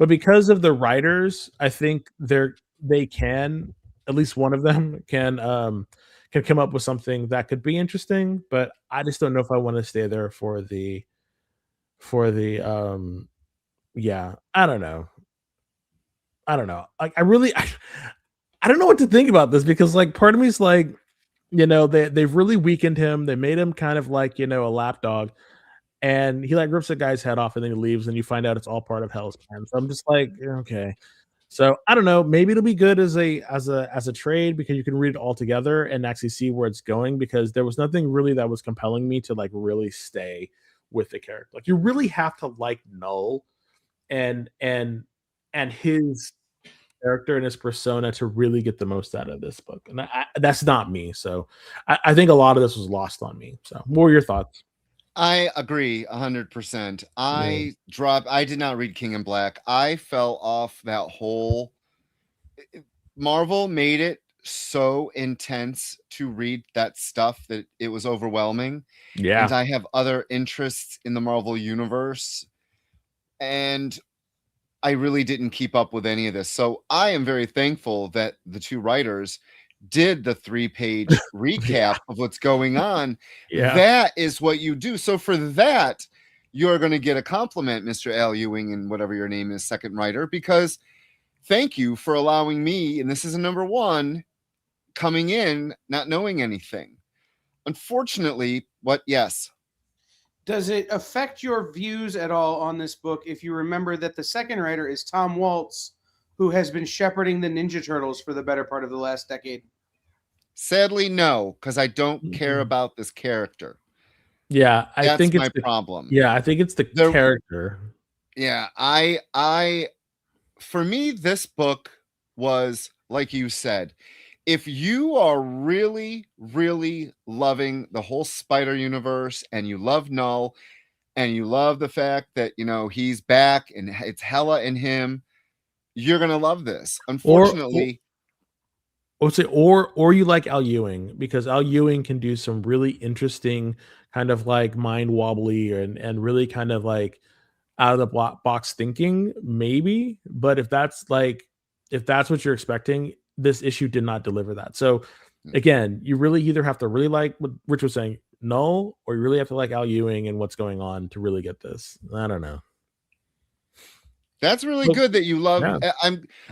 because of the writers, I think they can, at least one of them can come up with something that could be interesting. But I just don't know if I want to stay there for the yeah. I don't know. Like I don't know what to think about this because like part of me is like, they've really weakened him. They made him kind of like, a lapdog. And he like rips a guy's head off and then he leaves, and you find out it's all part of Hell's plan. So I'm just like, okay. So I don't know. Maybe it'll be good as a trade because you can read it all together and actually see where it's going. Because there was nothing really that was compelling me to like really stay with the character. Like you really have to like Null and his character and his persona to really get the most out of this book. And that's not me. So I think a lot of this was lost on me. So what were your thoughts? I agree 100%. I did not read King in Black. I fell off that whole. Marvel made it so intense to read that stuff that it was overwhelming. Yeah. And I have other interests in the Marvel universe, and I really didn't keep up with any of this. So I am very thankful that the two writers did the 3-page recap of what's going on. Yeah. That is what you do. So for that, you're going to get a compliment, Mr. Al Ewing, and whatever your name is, second writer, because thank you for allowing me, and this is a number one, coming in, not knowing anything. Unfortunately, yes. Does it affect your views at all on this book if you remember that the second writer is Tom Waltz, who has been shepherding the Ninja Turtles for the better part of the last decade? Sadly, no, because I don't care about this character. Yeah, I think it's my problem. Yeah, I think it's the character. Yeah, for me, this book was, like you said, if you are really, really loving the whole Spider universe and you love Null and you love the fact that, he's back and it's Hela in him, you're going to love this. Unfortunately. would say, or you like Al Ewing, because Al Ewing can do some really interesting kind of like mind wobbly and really kind of like out of the box thinking, maybe. But if that's what you're expecting, this issue did not deliver that. So again, you really either have to really like what Rich was saying, Null, or you really have to like Al Ewing and what's going on to really get this. I don't know. That's really Well, good that you love. yeah.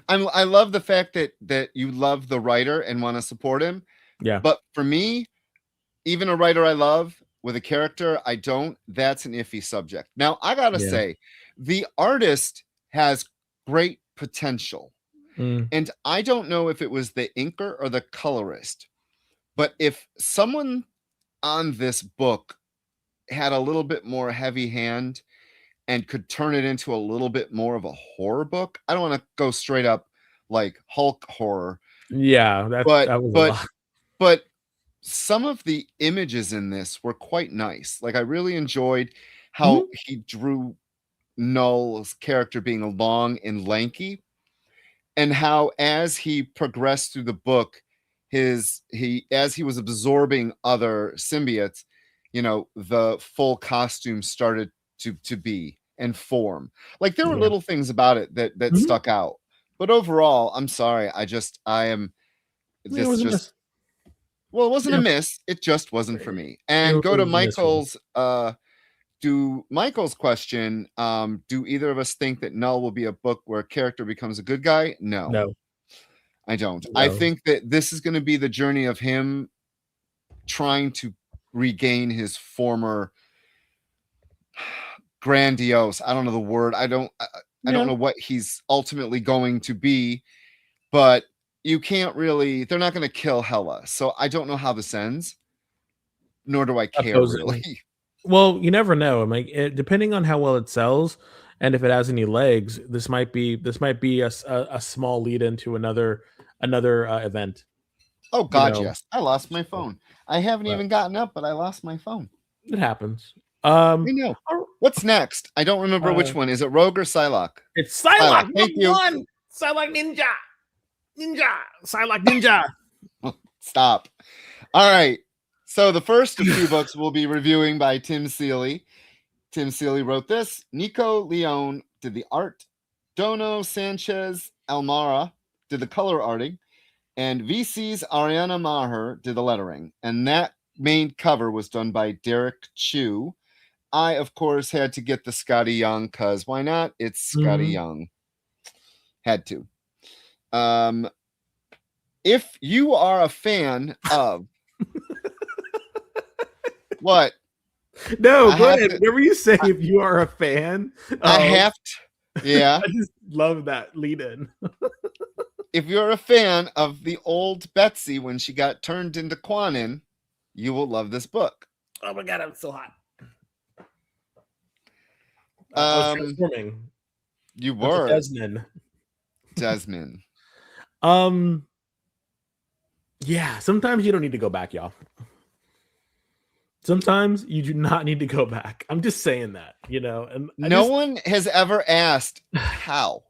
I love the fact that you love the writer and want to support him. Yeah. But for me, even a writer I love with a character I don't, that's an iffy subject. Now, I got to Yeah. say, the artist has great potential. Mm. And I don't know if it was the inker or the colorist, but if someone on this book had a little bit more heavy hand and could turn it into a little bit more of a horror book, I don't want to go straight up like Hulk horror. Yeah, that was a lot. But some of the images in this were quite nice. Like I really enjoyed how he drew Null's character being long and lanky, and how as he progressed through the book, as he was absorbing other symbiotes, the full costume started to be and form. Like there were Yeah. little things about it that stuck out. But overall, I'm sorry. I am It was a miss. well, it wasn't Yeah. a miss. It just wasn't for me. And go to Michael's Michael's question. Do either of us think that Null will be a book where a character becomes a good guy? No. I don't. No. I think that this is going to be the journey of him trying to regain his former grandiose. I don't know the word. I don't know what he's ultimately going to be, but you can't really, they're not going to kill Hela. So I don't know how this ends, nor do I care really. Well, you never know. I mean, depending on how well it sells and if it has any legs, this might be a small lead into another event. Oh God, yes. I lost my phone. I haven't even gotten up, but I lost my phone. It happens. I know. What's next? I don't remember which one. Is it Rogue or Psylocke? It's Psylocke. Thank you. Psylocke Ninja. Stop. All right. So the first of two books we'll be reviewing by Tim Seeley. Tim Seeley wrote this. Nico Leone did the art. Dono Sanchez Almara did the color arting. And VC's Ariana Maher did the lettering. And that main cover was done by Derek Chu. I, of course, had to get the Scotty Young because why not? It's Scotty Young. Had to. If you are a fan of what? No, go ahead. Whatever you say, if you are a fan. I have to. Yeah. I just love that lead in. If you're a fan of the old Betsy when she got turned into Quanin, you will love this book. Oh my God, I'm so hot. I was transforming. You were. Desmond. Yeah, sometimes you don't need to go back, y'all. Sometimes you do not need to go back. I'm just saying that, And no one has ever asked how,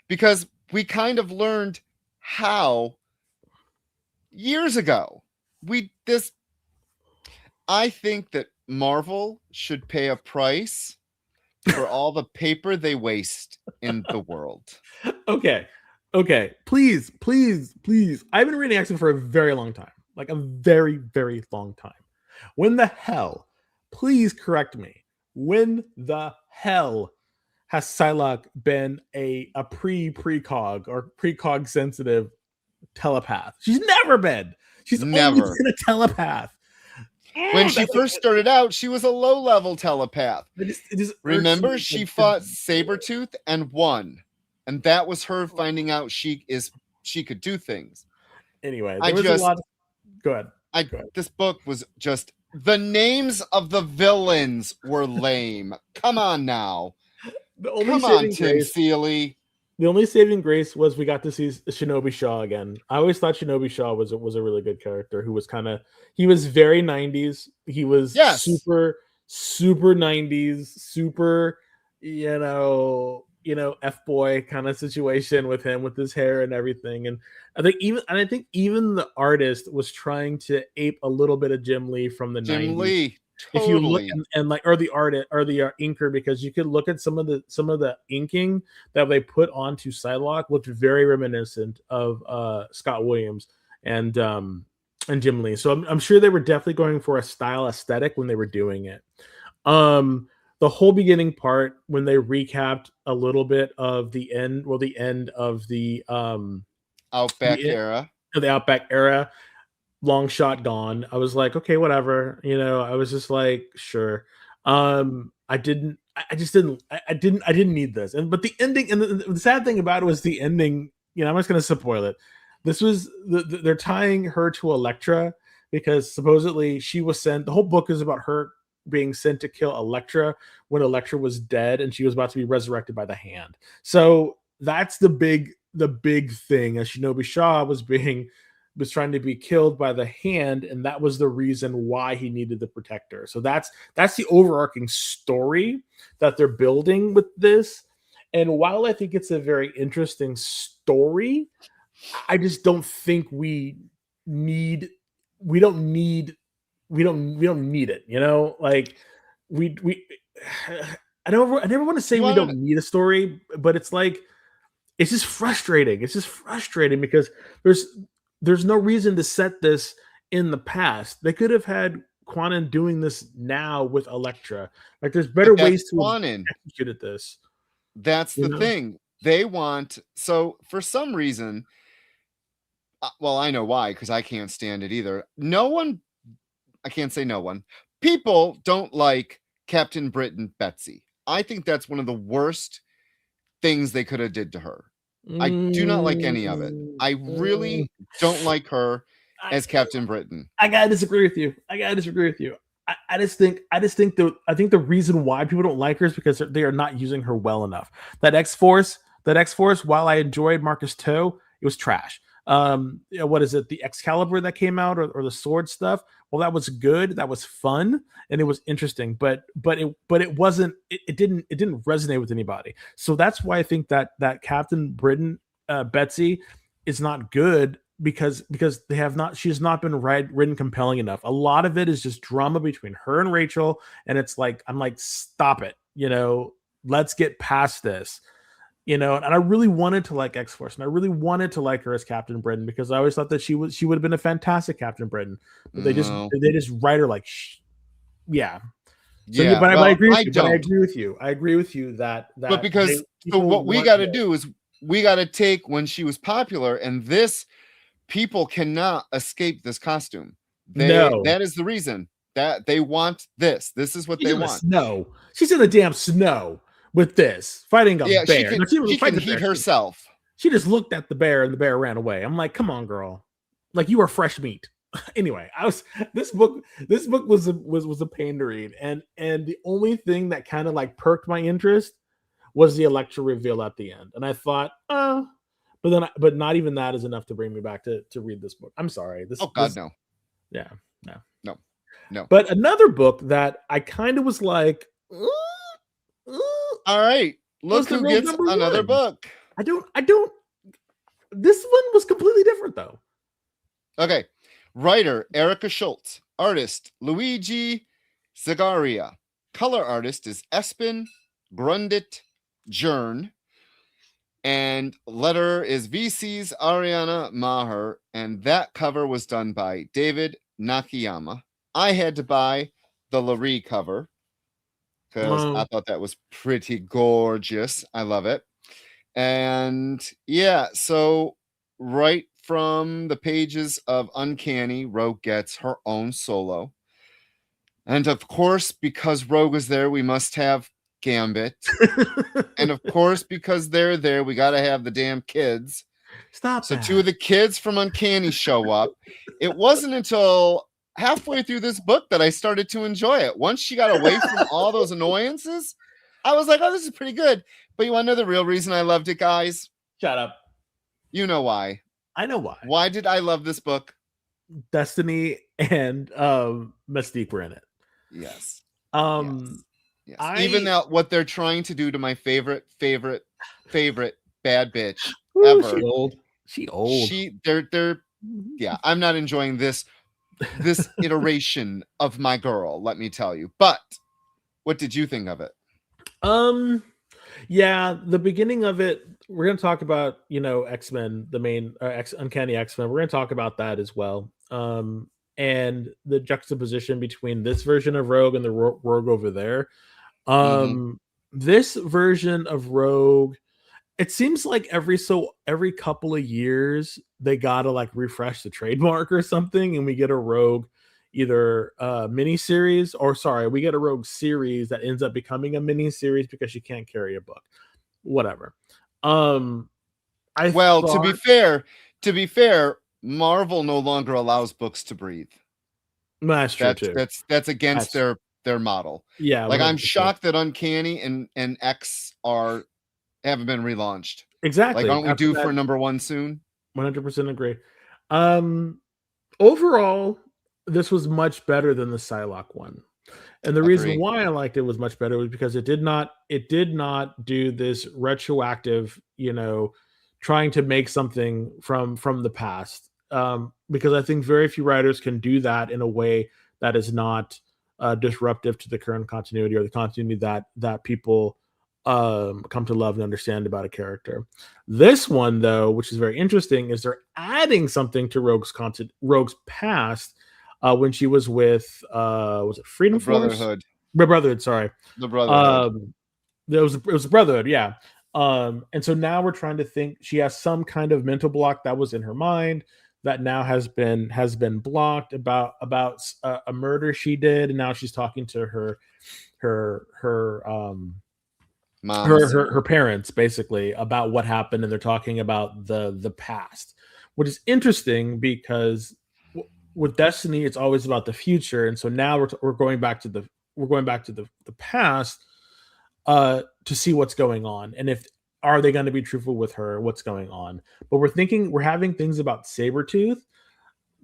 because we kind of learned how years ago. I think that Marvel should pay a price for all the paper they waste in the world. Okay. Please. I've been reading X-Men for a very long time. Like a very, very long time. When the hell, please correct me, when the hell has Psylocke been a precog or precog sensitive telepath? She's never been. She's never been a telepath. When she first started out, she was a low-level telepath. Remember, she fought Sabretooth and won. And that was her finding out she could do things. Anyway, a lot of... Go ahead. This book was just, the names of the villains were lame. Come on now. Come on, Tim Seeley. The only saving grace was we got to see Shinobi Shaw again. I always thought Shinobi Shaw was a really good character who was he was very 90s. He was super 90s, super, F-boy kind of situation with him with his hair and everything. And I think even the artist was trying to ape a little bit of Jim Lee from the Jim 90s. Lee, If you look totally. and like, or the artist or the inker, because you could look at some of the inking that they put onto Psylocke looked very reminiscent of Scott Williams and Jim Lee. So I'm sure they were definitely going for a style aesthetic when they were doing it. The whole beginning part when they recapped a little bit of the end of the Outback era. the Outback era, long shot gone. I was like, okay, whatever. I was just like, sure. I didn't need this. But the ending, and the sad thing about it was the ending. I'm just gonna spoil it. This was they're tying her to Elektra because supposedly she was sent. The whole book is about her being sent to kill Elektra when Elektra was dead and she was about to be resurrected by the Hand. So that's the big thing. As Shinobi Shaw was trying to be killed by the Hand, and that was the reason why he needed the Protector. So that's the overarching story that they're building with this. And while I think it's a very interesting story, I just don't think we don't need it, like we I never want to say we don't need a story, but it's like it's just frustrating. It's just frustrating because there's no reason to set this in the past. They could have had Quanon doing this now with Elektra. Like there's better ways to execute at this. That's the thing. They want, so for some reason, well, I know why, because I can't stand it either. I can't say no one. People don't like Captain Britain Betsy. I think that's one of the worst things they could have did to her. I do not like any of it. I really don't like her as Captain Britain. I gotta disagree with you. I think the reason why people don't like her is because they are not using her well enough. That X-Force, while I enjoyed Marcus Toe, it was trash. What is it? The Excalibur that came out or the sword stuff? Well, that was good. That was fun and it was interesting, but it wasn't. It didn't resonate with anybody. So that's why I think that Captain Britain, Betsy, is not good because she has not been written compelling enough. A lot of it is just drama between her and Rachel, and it's like I'm like, stop it. Let's get past this. And I really wanted to like X-Force, and I really wanted to like her as Captain Britain because I always thought that she would have been a fantastic Captain Britain. But they just write her like, yeah. So, yeah, but well, I agree with you. But I agree with you. I agree with you that. But because so what we got to do is we got to take when she was popular, and this people cannot escape this costume. That is the reason that they want this. This is what they want. Snow. She's in the damn snow. With this fighting a bear, she can heat herself. She just looked at the bear and the bear ran away. I'm like, come on, girl, like you are fresh meat. Anyway, this book was a pain to read, and the only thing that kind of like perked my interest was the Elektra reveal at the end, and I thought, but not even that is enough to bring me back to read this book. I'm sorry. No. Yeah, no. But another book that I kind of was like. All right, look who gets another book. I don't. This one was completely different, though. Okay, writer Erica Schultz, artist Luigi Zagaria, color artist is Espen Grundit Jern, and letter is VC's Ariana Maher, and that cover was done by David Nakayama. I had to buy the Larry cover because I thought that was pretty gorgeous. I love it. And yeah, so right from the pages of Uncanny, Rogue gets her own solo. And of course, because Rogue is there, we must have Gambit. And of course, because they're there, we got to have the damn kids. Stop. So two of the kids from Uncanny show up. It wasn't until halfway through this book that I started to enjoy it. Once she got away from all those annoyances, I was like, oh, this is pretty good. But you want to know the real reason I loved it, guys? Shut up. You know why. I know why. Why did I love this book? Destiny and Mystique were in it. Yes. Yes. Even now, what they're trying to do to my favorite favorite bad bitch Ooh, ever. she old. She old. They're yeah, I'm not enjoying this iteration of my girl, let me tell you. But what did you think of it? Yeah, the beginning of it, we're going to talk about, X-Men, the main Uncanny X-Men. We're going to talk about that as well. And the juxtaposition between this version of Rogue and the Rogue over there. This version of Rogue, it seems like every couple of years they gotta like refresh the trademark or something, and we get a Rogue either mini series, or sorry, we get a Rogue series that ends up becoming a mini series because she can't carry a book. Whatever. Well, to be fair, Marvel no longer allows books to breathe. That's true too. That's against their model. Yeah, like 100%. I'm shocked that Uncanny and X haven't been relaunched. Exactly. Like, aren't we due for number 1 soon? 100% agree. Overall, this was much better than the Psylocke one. And the reason why I liked it was much better was because it did not do this retroactive, trying to make something from the past. Because I think very few writers can do that in a way that is not disruptive to the current continuity or the continuity that people come to love and understand about a character. This one, though, which is very interesting, is they're adding something to Rogue's past when she was with was it Freedom Force? Brotherhood, sorry. The Brotherhood. It was Brotherhood, yeah. And so now we're trying to think. She has some kind of mental block that was in her mind that now has been blocked about a murder she did, and now she's talking to her parents basically about what happened, and they're talking about the past, which is interesting because with Destiny it's always about the future, and so now we're going back to the past to see what's going on, and if are they going to be truthful with her, what's going on. But we're having things about Sabretooth.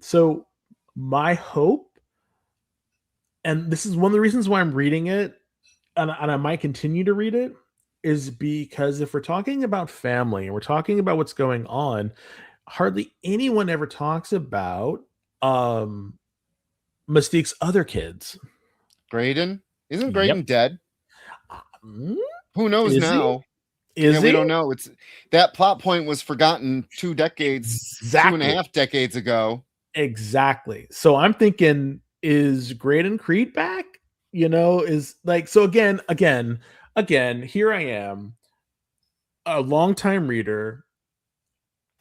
So my hope, and this is one of the reasons why I'm reading it, and I might continue to read it, is because if we're talking about family and we're talking about what's going on, hardly anyone ever talks about Mystique's other kids. Graydon? Isn't Graydon dead? Who knows now? We don't know. It's that plot point was forgotten 2 decades, 2.5 decades ago. Exactly. So I'm thinking, is Graydon Creed back? Is like, so again, here I am, a longtime reader,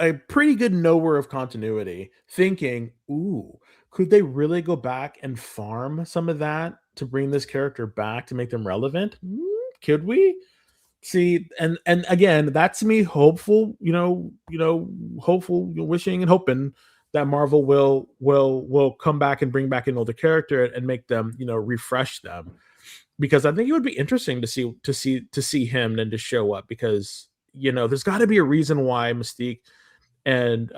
a pretty good knower of continuity, thinking, ooh, could they really go back and farm some of that to bring this character back to make them relevant? Could we? See, and again, that's me hopeful, hopeful, wishing and hoping that Marvel will come back and bring back an older character and make them, refresh them, because I think it would be interesting to see him and to show up, because there's got to be a reason why Mystique and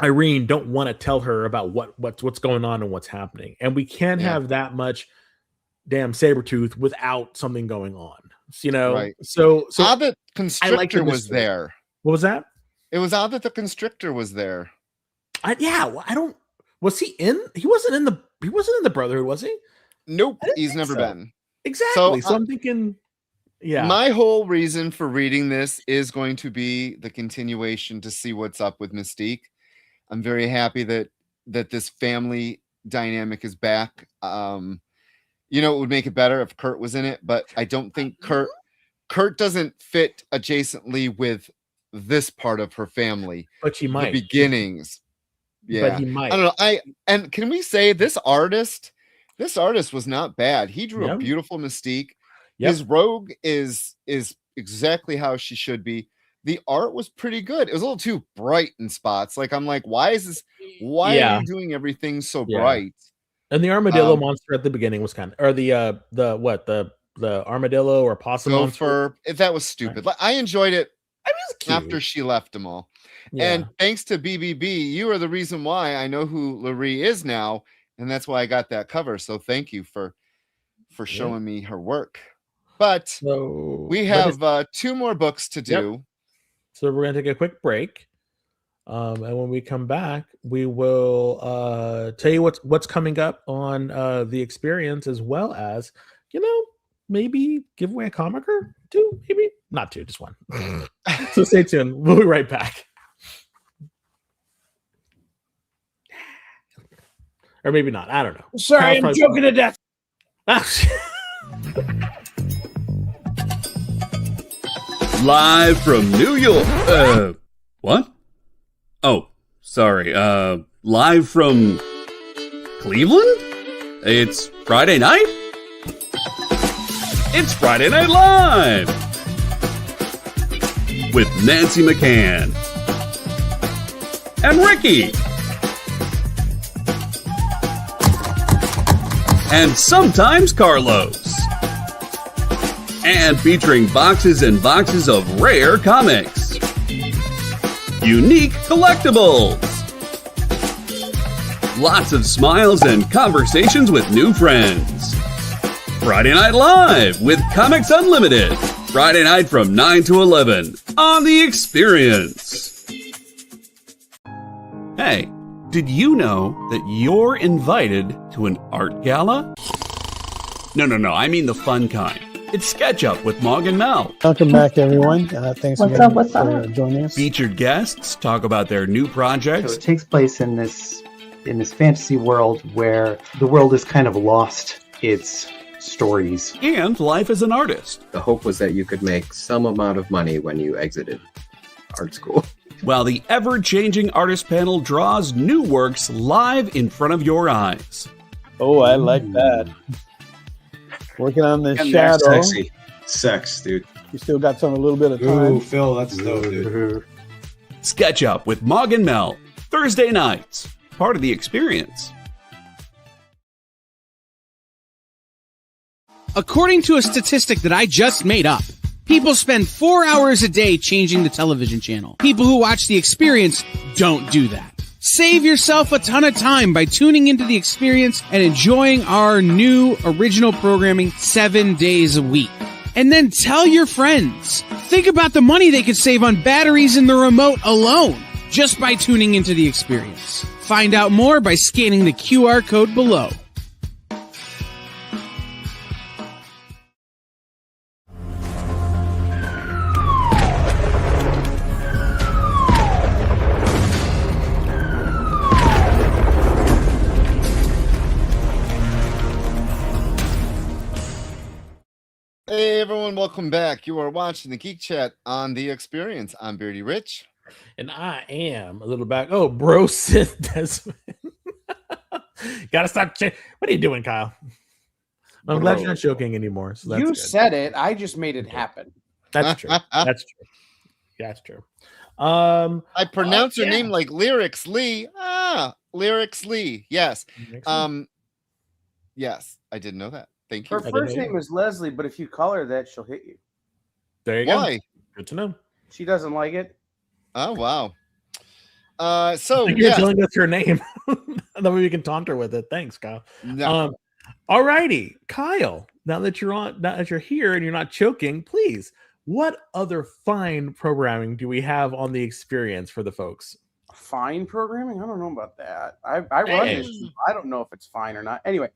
Irene don't want to tell her about what's going on and what's happening, and we can't have that much damn Sabretooth without something going on. Right. So odd that Constrictor was there. What was that? It was odd that the Constrictor was there. I don't. Was he in? He wasn't in the Brotherhood, was he? Nope, he's never been. Exactly. So I'm thinking, yeah. My whole reason for reading this is going to be the continuation to see what's up with Mystique. I'm very happy that this family dynamic is back. It would make it better if Kurt was in it, but I don't think Kurt doesn't fit adjacently with this part of her family. But she might. The beginnings. Yeah. But he might. I don't know. And can we say this artist was not bad. He drew a beautiful Mystique. Yep. His Rogue is exactly how she should be. The art was pretty good. It was a little too bright in spots. Like, I'm like, why are you doing everything so bright? And the armadillo monster at the beginning was kind of, or the armadillo or possum monster. That was stupid. Like, I enjoyed it. I mean, it was cute. After she left them all. Yeah. And thanks to BBB, you are the reason why I know who Laree is now, and that's why I got that cover. So thank you for showing me her work. But So we have 2 more books to do. So we're gonna take a quick break. And when we come back, we will tell you what's coming up on the experience, as well as, maybe give away a comic or 2, maybe not 2, just 1. So stay tuned. We'll be right back. Or maybe not. I don't know. Sorry, I'm joking to death. Live from New York. What? Oh, sorry. Live from Cleveland? It's Friday night? It's Friday Night Live! With Nancy McCann. And Ricky. And sometimes Carlos. And featuring boxes and boxes of rare comics. Unique collectibles. Lots of smiles and conversations with new friends. Friday Night Live with Comics Unlimited. Friday night from 9 to 11 on The Experience. Hey, did you know that you're invited to an art gala? No, I mean the fun kind. It's SketchUp with Mog and Mel. Welcome back, everyone. Thanks again for joining us. Featured guests talk about their new projects. So it takes place in this fantasy world where the world has kind of lost its stories. And life as an artist. The hope was that you could make some amount of money when you exited art school. While the ever-changing artist panel draws new works live in front of your eyes. Oh, I like that. Working on the And shadow. Sexy. Sex, dude. You still got a little bit of time. Ooh, Phil, that's dope, dude. SketchUp with Mog and Mel. Thursday nights. Part of The Experience. According to a statistic that I just made up, people spend 4 hours a day changing the television channel. People who watch The Experience don't do that. Save yourself a ton of time by tuning into The Experience and enjoying our new original programming 7 days a week. And then tell your friends. Think about the money they could save on batteries in the remote alone just by tuning into The Experience. Find out more by scanning the QR code below. Hey everyone, welcome back. You are watching the Geek Chat on The Experience. I'm Beardy Rich. And I am a little back. Oh, bro, Sith Desmond. Gotta stop. What are you doing, Kyle? I'm glad you're not joking anymore. So that's You good. said it. I just made it happen. That's true. That's true. That's true. I pronounce your yeah. name like Lyrics Lee. Lyrics Lee. Yes. Yes, I didn't know that. Thank you. Her first name is Leslie, but if you call her that, she'll hit you. There you Why? go. Good to know. She doesn't like it. Oh wow. So you're telling us her name. That way we can taunt her with it. Thanks, Kyle. No. All righty, Kyle. Now that you're here and you're not choking, please. What other fine programming do we have on The Experience for the folks? Fine programming? I don't know about that. I run this. I don't know if it's fine or not. Anyway,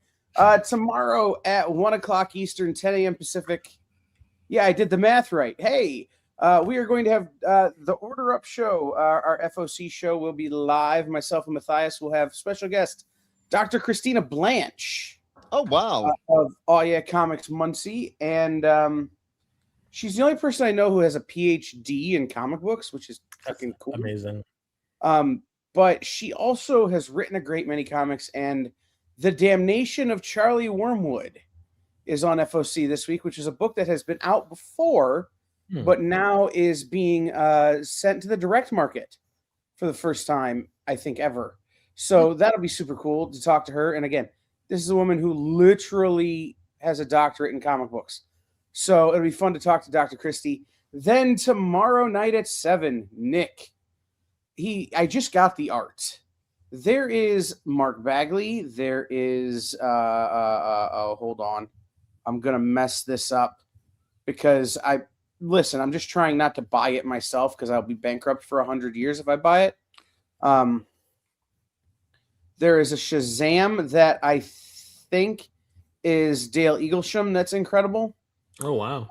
tomorrow at 1:00 Eastern, 10 a.m. Pacific. Yeah, I did the math right. Hey, we are going to have the Order Up show. Our FOC show will be live. Myself and Matthias will have special guest, Dr. Christina Blanche. Oh wow. Of Oh Yeah Comics Muncie, and she's the only person I know who has a PhD in comic books, which is fucking cool. Amazing. But she also has written a great many comics, and The Damnation of Charlie Wormwood is on FOC this week, which is a book that has been out before, but now is being sent to the direct market for the first time, I think, ever. So that'll be super cool to talk to her. And again, this is a woman who literally has a doctorate in comic books. So it'll be fun to talk to Dr. Christie. Then tomorrow night at 7, Nick. I just got the art. There is Mark Bagley. There is hold on. I'm gonna mess this up. because I'm just trying not to buy it myself because I'll be bankrupt for 100 years if I buy it. There is a Shazam that I think is Dale Eaglesham that's incredible. Oh wow.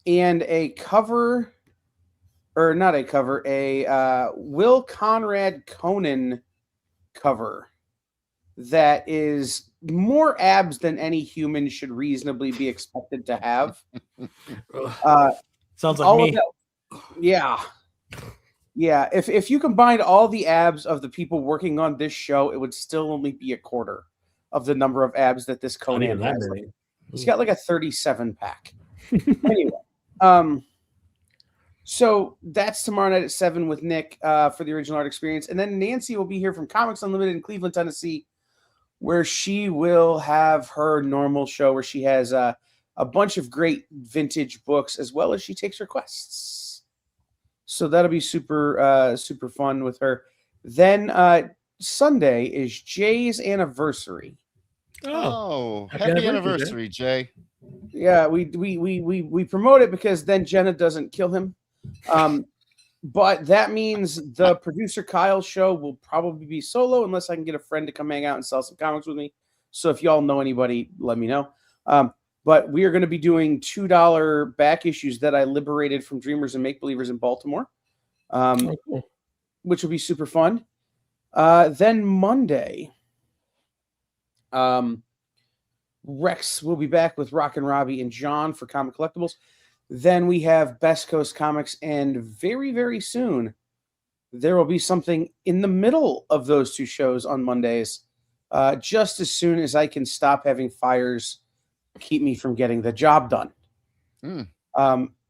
And a cover, or not a cover, a Will Conrad Conan cover that is more abs than any human should reasonably be expected to have. Sounds like all me. of that, yeah. If you combined all the abs of the people working on this show, it would still only be a quarter of the number of abs that this Not even Conan that has. many. He's got like a 37 pack. Anyway, so that's tomorrow night at 7 with Nick for the original art experience. And then Nancy will be here from Comics Unlimited in Cleveland, Tennessee, where she will have her normal show where she has a bunch of great vintage books as well as she takes requests. So that'll be super fun with her. Then Sunday is Jay's anniversary. Oh, happy anniversary, Jay. Yeah, we promote it because then Jenna doesn't kill him. But that means the producer Kyle show will probably be solo unless I can get a friend to come hang out and sell some comics with me. So if y'all know anybody, let me know. But we are going to be doing $2 back issues that I liberated from Dreamers and Make Believers in Baltimore, cool. which will be super fun. Then Monday, Rex will be back with Rock and Robbie and John for Comic Collectibles. Then we have Best Coast Comics, and very, very soon there will be something in the middle of those two shows on Mondays, just as soon as I can stop having fires keep me from getting the job done.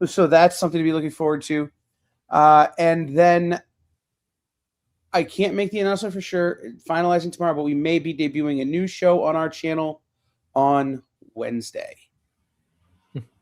So that's something to be looking forward to. And then I can't make the announcement for sure, finalizing tomorrow, but we may be debuting a new show on our channel on Wednesday.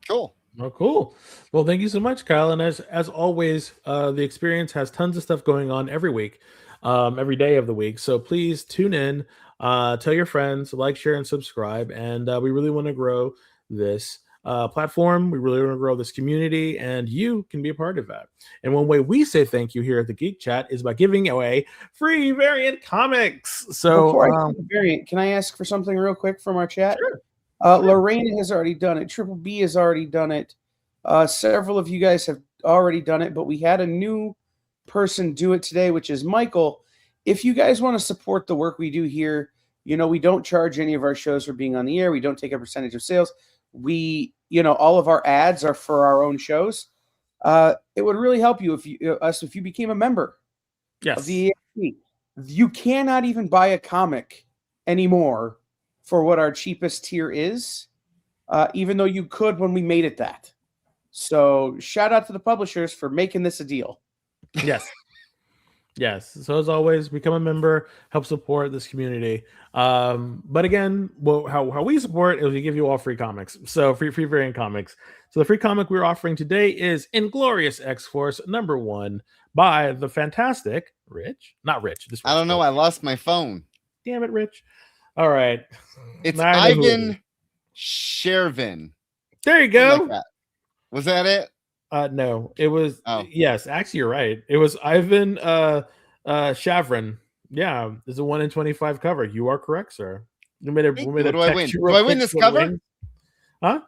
Cool. Oh, cool. Well, thank you so much, Kyle. And as always, the experience has tons of stuff going on every week, every day of the week. So please tune in, tell your friends, like, share, and subscribe. And we really want to grow this platform. We really want to grow this community, and you can be a part of that. And one way we say thank you here at the Geek Chat is by giving away free variant comics. So before I do the variant, can I ask for something real quick from our chat? Sure. Lorraine has already done it. Triple B has already done it. Several of you guys have already done it, but we had a new person do it today, which is Michael. If you guys want to support the work we do here, we don't charge any of our shows for being on the air. We don't take a percentage of sales. We, all of our ads are for our own shows. It would really help you if you became a member of the EXP. You cannot even buy a comic anymore for what our cheapest tier is, even though you could when we made it that. So shout out to the publishers for making this a deal. Yes. Yes. So as always, become a member, help support this community. But again, how we support is we give you all free comics. So free variant comics. So the free comic we're offering today is Inglorious X-Force #1 by the fantastic Rich. Not Rich. I don't know. I lost my phone. Damn it, Rich. All right. It's Ivan Shervin. There you go. Like that. Was that it? No, it was. Yes, actually, you're right. It was Ivan Shavrin. Yeah, it's a 1 in 25 cover. You are correct, sir. What do I win? Do I win this cover? Huh?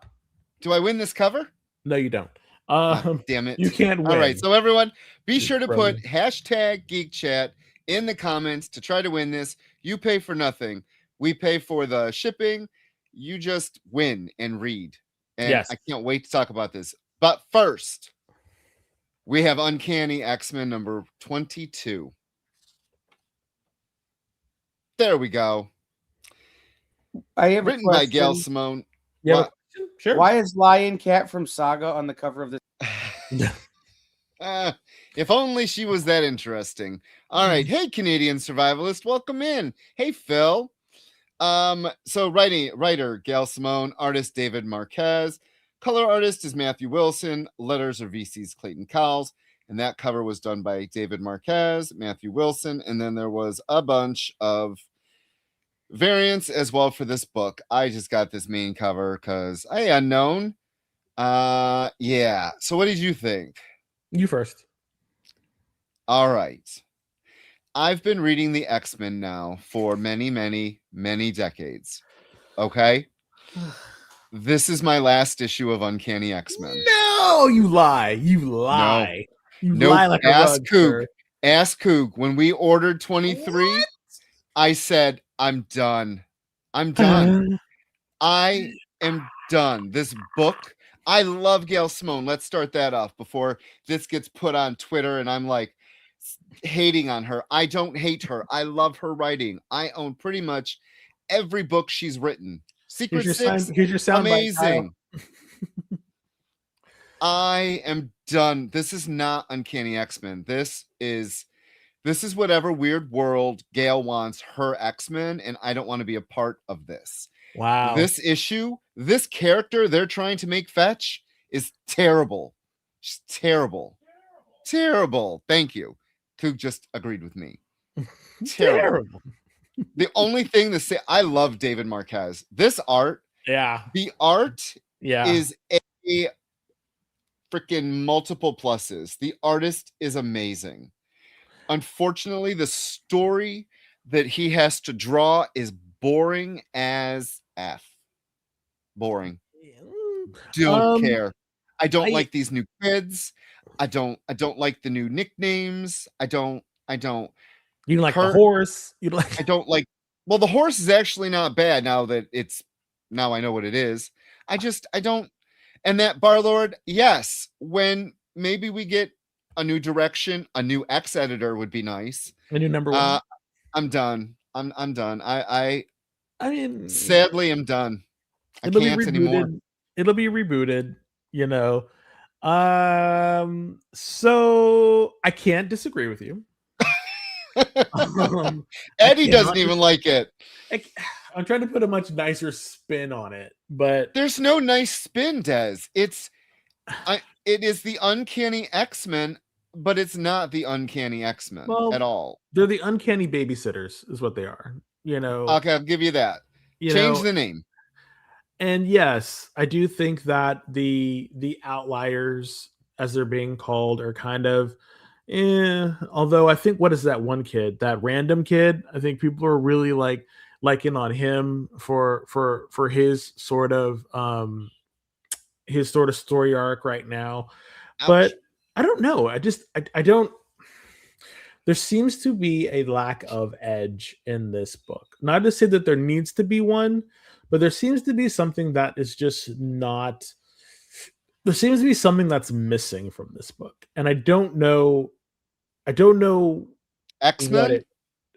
Do I win this cover? No, you don't. Damn it. You can't win. All right. So everyone, be sure to put hashtag Geek Chat in the comments to try to win this. You pay for nothing. We pay for the shipping. You just win and read. And yes. I can't wait to talk about this. But first, we have Uncanny X-Men number 22. There we go. I have written by Gail Simone. Yeah, sure. Why is Lion Cat from Saga on the cover of this? If only she was that interesting. All right. Hey, Canadian survivalist, welcome in. Hey, Phil. So writer Gail Simone, artist David Marquez, color artist is Matthew Wilson, letters are VC's Clayton Cowles, and that cover was done by David Marquez, Matthew Wilson, and then there was a bunch of variants as well for this book. I just got this main cover because Unknown Yeah. So what did you think? You first. All right. I've been reading the X-Men now for many, many, many decades. Okay? This is my last issue of Uncanny X-Men. No, you lie. You No. lie. You Nope. lie like a Ask rug, Coog. sir. Ask Coog. When we ordered 23, I said, I'm done. I'm done. I am done. This book, I love Gail Simone. Let's start that off before this gets put on Twitter and I'm like hating on her. I don't hate her. I love her writing. I own pretty much every book she's written. Secret Six, Here's your sound amazing. I am done. This is not Uncanny X-Men. This is whatever weird world Gail wants her X-Men, and I don't want to be a part of this. Wow. This issue, this character they're trying to make fetch is terrible. Just terrible. Terrible. Thank you. Coog just agreed with me. Terrible. The only thing to say, I love David Marquez. This art, the art is a freaking multiple pluses. The artist is amazing. Unfortunately, the story that he has to draw is boring as F. Boring. Don't care. I don't like these new kids. I don't like the new nicknames. I don't You don't like the horse. You like I don't like well, the horse is actually not bad now I know what it is. I don't and that Barlord, yes, when maybe we get a new direction, a new X editor would be nice. A new number one. I'm done. I'm done. I mean, sadly I'm done. I can't anymore. It'll be rebooted, you know. So I can't disagree with you. Eddie doesn't even like it. I'm trying to put a much nicer spin on it, but there's no nice spin, Des. It is the Uncanny X-Men, but it's not the Uncanny X-Men at all. They're the Uncanny Babysitters, is what they are. You know. Okay, I'll give you that. Change the name. And yes, I do think that the outliers, as they're being called, are kind of although I think, what is that one kid, that random kid? I think people are really liking on him for his sort of story arc right now. Ouch. But I don't know. I don't. There seems to be a lack of edge in this book. Not to say that there needs to be one, but there seems to be something that is just not. There seems to be something that's missing from this book, and I don't know. X-Men.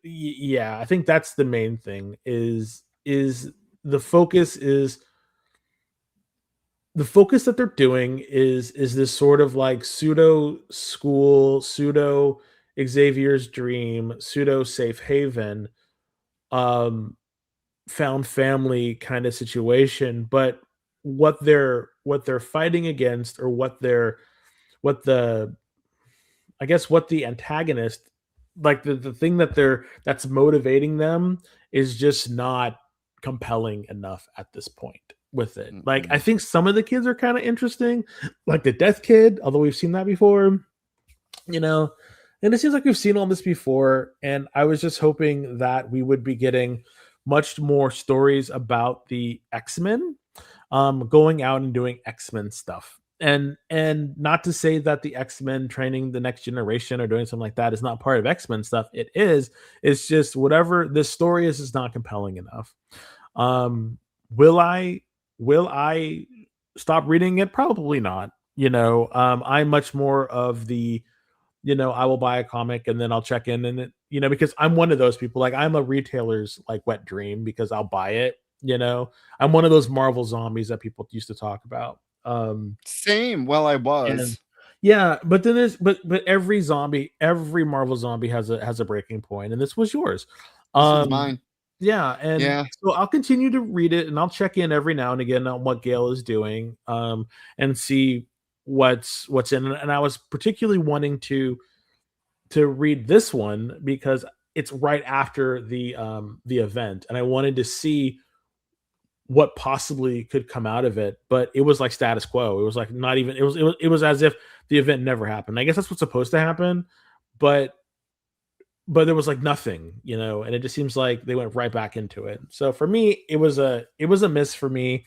Yeah, I think that's the main thing. Is the focus that they're doing is this sort of like pseudo school, pseudo Xavier's dream, pseudo safe haven, found family kind of situation, but what they're fighting against, or what the antagonist, like the thing that's motivating them, is just not compelling enough at this point with it. Mm-hmm. Like, I think some of the kids are kind of interesting, like the Death Kid, although we've seen that before, you know. And it seems like we've seen all this before, and I was just hoping that we would be getting much more stories about the X-Men, going out and doing X-Men stuff. And not to say that the X-Men training the next generation or doing something like that is not part of X-Men stuff. It is. It's just whatever this story is not compelling enough. Will I stop reading it? Probably not. You know, I'm much more of the, you know, I will buy a comic and then I'll check in, and it, you know, because I'm one of those people. Like, I'm a retailer's like wet dream, because I'll buy it. You know, I'm one of those Marvel zombies that people used to talk about. Same. Well, I was. Yeah, but then there's but every Marvel zombie has a breaking point, and this was yours. This was mine. Yeah, and so I'll continue to read it, and I'll check in every now and again on what Gail is doing, and see what's in it. And I was particularly wanting to read this one because it's right after the event, and I wanted to see what possibly could come out of it, but it was like status quo. It was like not even it was as if the event never happened. I guess that's what's supposed to happen, but there was like nothing, and it just seems like they went right back into it. So for me, it was a miss for me.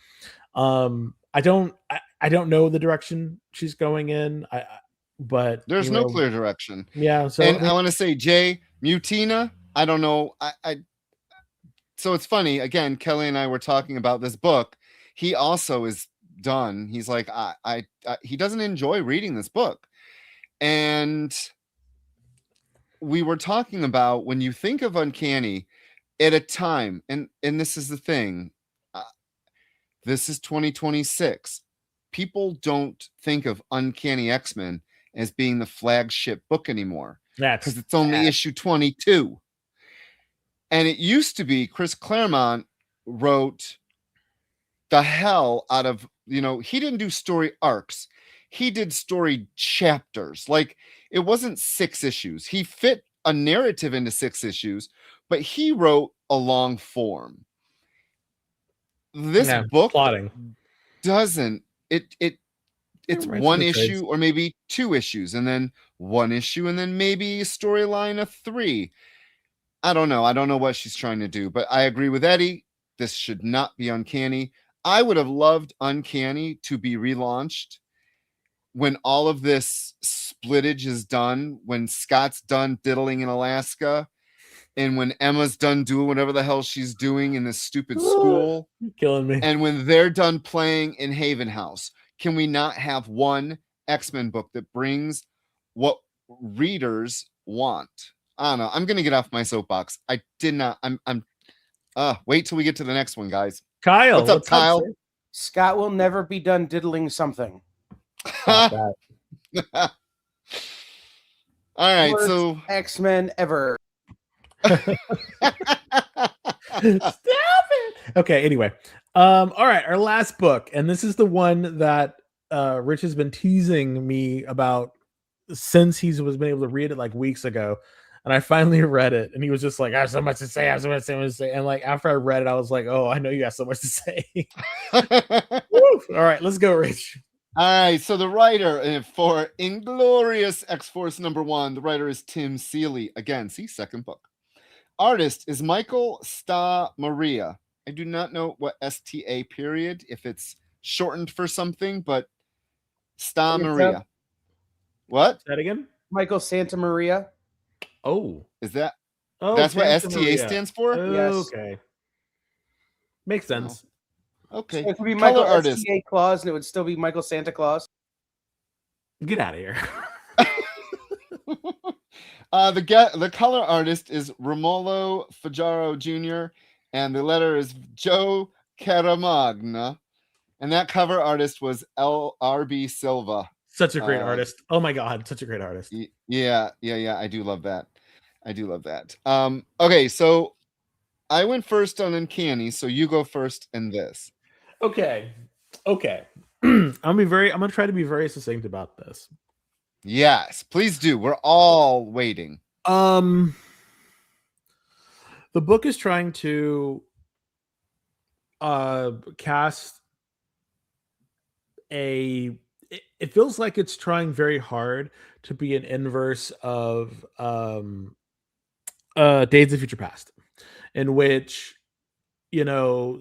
I don't know the direction she's going in. But there's no clear direction. Yeah. So and I want to say, Jay Mutina, I don't know. So it's funny, again, Kelly and I were talking about this book. He also is done. He's like, he doesn't enjoy reading this book. And we were talking about, when you think of Uncanny at a time, and this is the thing, this is 2026. People don't think of Uncanny X-Men as being the flagship book anymore. Because it's only issue 22. And it used to be Chris Claremont wrote the hell out of, he didn't do story arcs. He did story chapters. Like, it wasn't 6 issues. He fit a narrative into 6 issues, but he wrote a long form. This book plotting doesn't. It's one issue or maybe 2 issues, and then 1 issue, and then maybe a storyline of 3. I don't know. I don't know what she's trying to do, but I agree with Eddie. This should not be Uncanny. I would have loved Uncanny to be relaunched when all of this splittage is done, when Scott's done diddling in Alaska, and when Emma's done doing whatever the hell she's doing in this stupid school. You're killing me. And when they're done playing in Haven House, can we not have one X-Men book that brings what readers want? I don't know. I'm gonna get off my soapbox. I did not. I'm. Wait till we get to the next one, guys. Kyle, what's up, Kyle? Scott will never be done diddling something. All right, Worst so X-Men ever. Stop it. Okay. Anyway, all right. Our last book, and this is the one that Rich has been teasing me about since he was been able to read it like weeks ago. And I finally read it, and he was just like, I have so much to say. I have so much to say. And like, after I read it, I was like, oh, I know you have so much to say. All right, let's go, Rich. All right. So the writer for Inglorious X-Force #1, the writer is Tim Seeley. Again, see, second book. Artist is Michael Sta Maria. I do not know what STA period, if it's shortened for something, but Sta Maria. What? That again? Michael Santa Maria. Oh, is that? Oh, that's what Santa STA Maria stands for. Yes. Okay, makes sense. Oh. Okay. So it could be Color Michael artist. STA Claus, and it would still be Michael Santa Claus. Get out of here. The color artist is Romolo Fajaro Jr. and the letter is Joe Caramagna, and that cover artist was L.R.B. Silva. Such a great artist. Oh my God, such a great artist. Yeah. I do love that. Okay, so I went first on Uncanny, so you go first in this. Okay. I'm gonna try to be very succinct about this. Yes, please do. We're all waiting. The book is trying to cast it feels like it's trying very hard to be an inverse of Days of Future Past, in which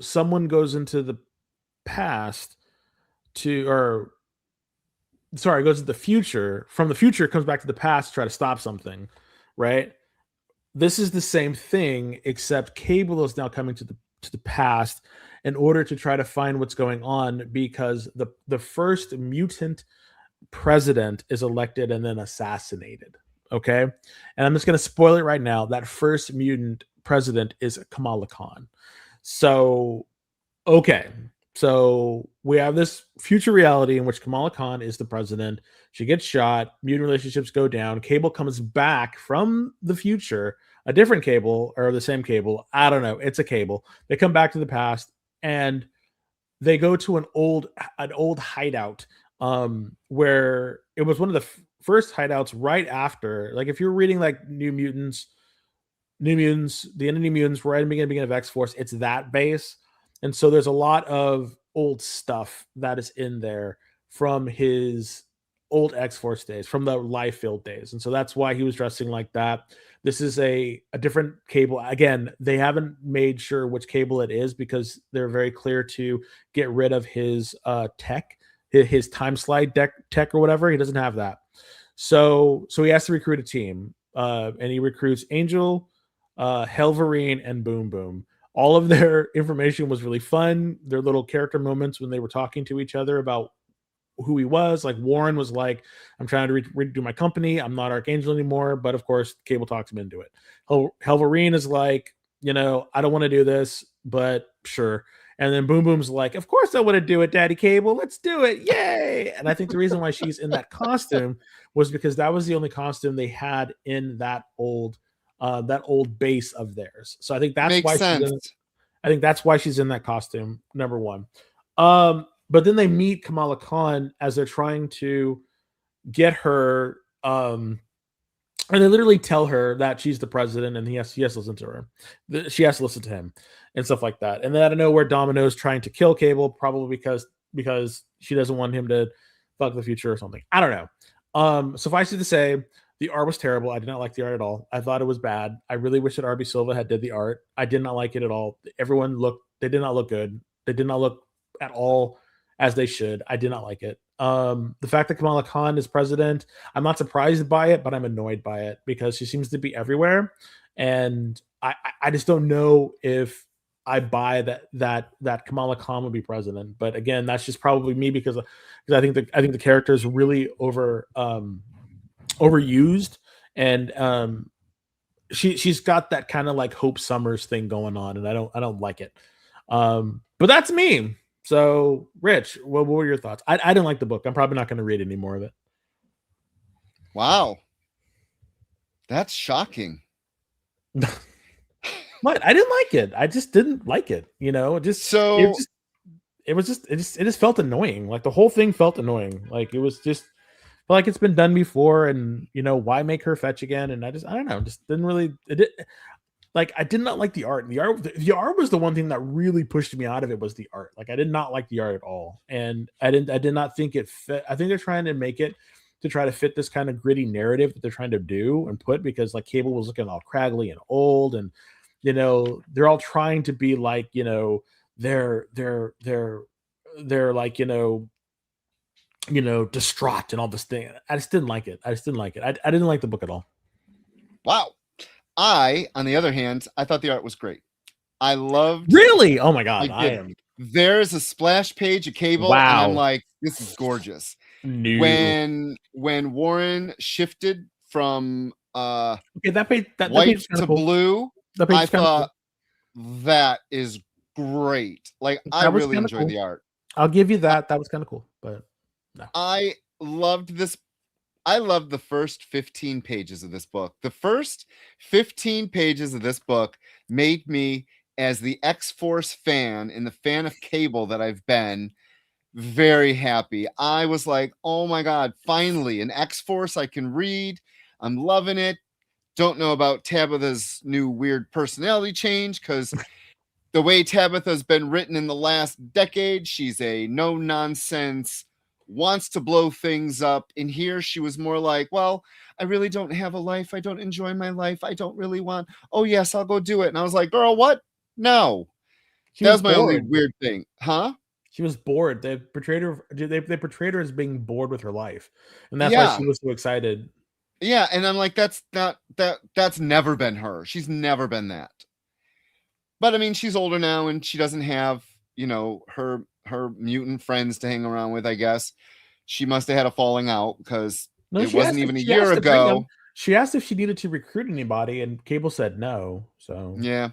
someone goes into the past goes to the future. From the future, comes back to the past to try to stop something, right? This is the same thing, except Cable is now coming to the past in order to try to find what's going on, because the first mutant president is elected and then assassinated. Okay, and I'm just going to spoil it right now. That first mutant president is Kamala Khan. So, okay. So we have this future reality in which Kamala Khan is the president. She gets shot. Mutant relationships go down. Cable comes back from the future, a different Cable or the same Cable. I don't know. It's a Cable. They come back to the past and they go to an old hideout where it was one of the first hideouts right after. Like if you're reading like New Mutants, the end of New Mutants, right in the beginning of X-Force, it's that base. And so there's a lot of old stuff that is in there from his old X-Force days, from the live field days. And so that's why he was dressing like that. This is a different Cable. Again, they haven't made sure which Cable it is because they're very clear to get rid of his tech, his time slide tech or whatever. He doesn't have that. So he has to recruit a team. And he recruits Angel, Helverine, and Boom Boom. All of their information was really fun. Their little character moments when they were talking to each other about who he was. Like Warren was like, I'm trying to redo my company. I'm not Archangel anymore. But of course, Cable talks him into it. Helverine is like, I don't want to do this, but sure. And then Boom Boom's like, of course I want to do it, Daddy Cable. Let's do it. Yay. And I think the reason why she's in that costume was because that was the only costume they had in that old base of theirs. So I think that's Makes why sense. I think that's why she's in that costume, number one. But then they meet Kamala Khan as they're trying to get her, and they literally tell her that she's the president and he has to listen to her. She has to listen to him and stuff like that. And then out of nowhere, Domino's trying to kill Cable, probably because she doesn't want him to fuck the future or something. I don't know. Suffice it to say, the art was terrible. I did not like the art at all. I thought it was bad. I really wish that RB Silva had did the art. I did not like it at all. They did not look good. They did not look at all as they should. I did not like it. The fact that Kamala Khan is president, I'm not surprised by it, but I'm annoyed by it because she seems to be everywhere. And I just don't know if I buy that Kamala Khan would be president. But again, that's just probably me because I think the character is really overused, and she's got that kind of like Hope Summers thing going on, and I don't like it. But that's me. So, Rich, what were your thoughts? I didn't like the book. I'm probably not going to read any more of it. Wow, that's shocking. What? I didn't like it. I just didn't like it. It just felt annoying. Like the whole thing felt annoying. Like it was just like it's been done before, and why make her fetch again? And I don't know, just didn't really. Like I did not like the art. The art was the one thing that really pushed me out of it was the art. Like I did not like the art at all, and I did not think it fit. I think they're trying to make it to try to fit this kind of gritty narrative that they're trying to do and put, because like Cable was looking all craggly and old, and they're all trying to be like they're like distraught and all this thing. I just didn't like it. I didn't like the book at all. Wow. On the other hand, I thought the art was great. I loved. Really? Oh my god! I am. There's a splash page of Cable, wow. And I'm like, this is gorgeous. No. When Warren shifted from that page white to cool. blue, I thought that is great. Like I really enjoyed the art. I'll give you that. That was kind of cool, but no. I loved this. I loved the first 15 pages of this book. The first 15 pages of this book made me, as the X-Force fan and the fan of Cable that I've been, very happy. I was like, oh my God, finally an X-Force I can read. I'm loving it. Don't know about Tabitha's new weird personality change, because the way Tabitha's been written in the last decade, she's a no-nonsense, wants to blow things up. In here, she was more like, well, I really don't have a life. I don't enjoy my life. I don't really want, oh yes, I'll go do it. And I was like, girl, what? No. That was my only weird thing. Huh? She was bored. They portrayed her as being bored with her life. And that's why she was so excited. Yeah. And I'm like, that's never been her. She's never been that. But I mean, she's older now and she doesn't have, her mutant friends to hang around with, I guess. She must have had a falling out, because it wasn't even a year ago. She asked if she needed to recruit anybody, and Cable said no. So yeah.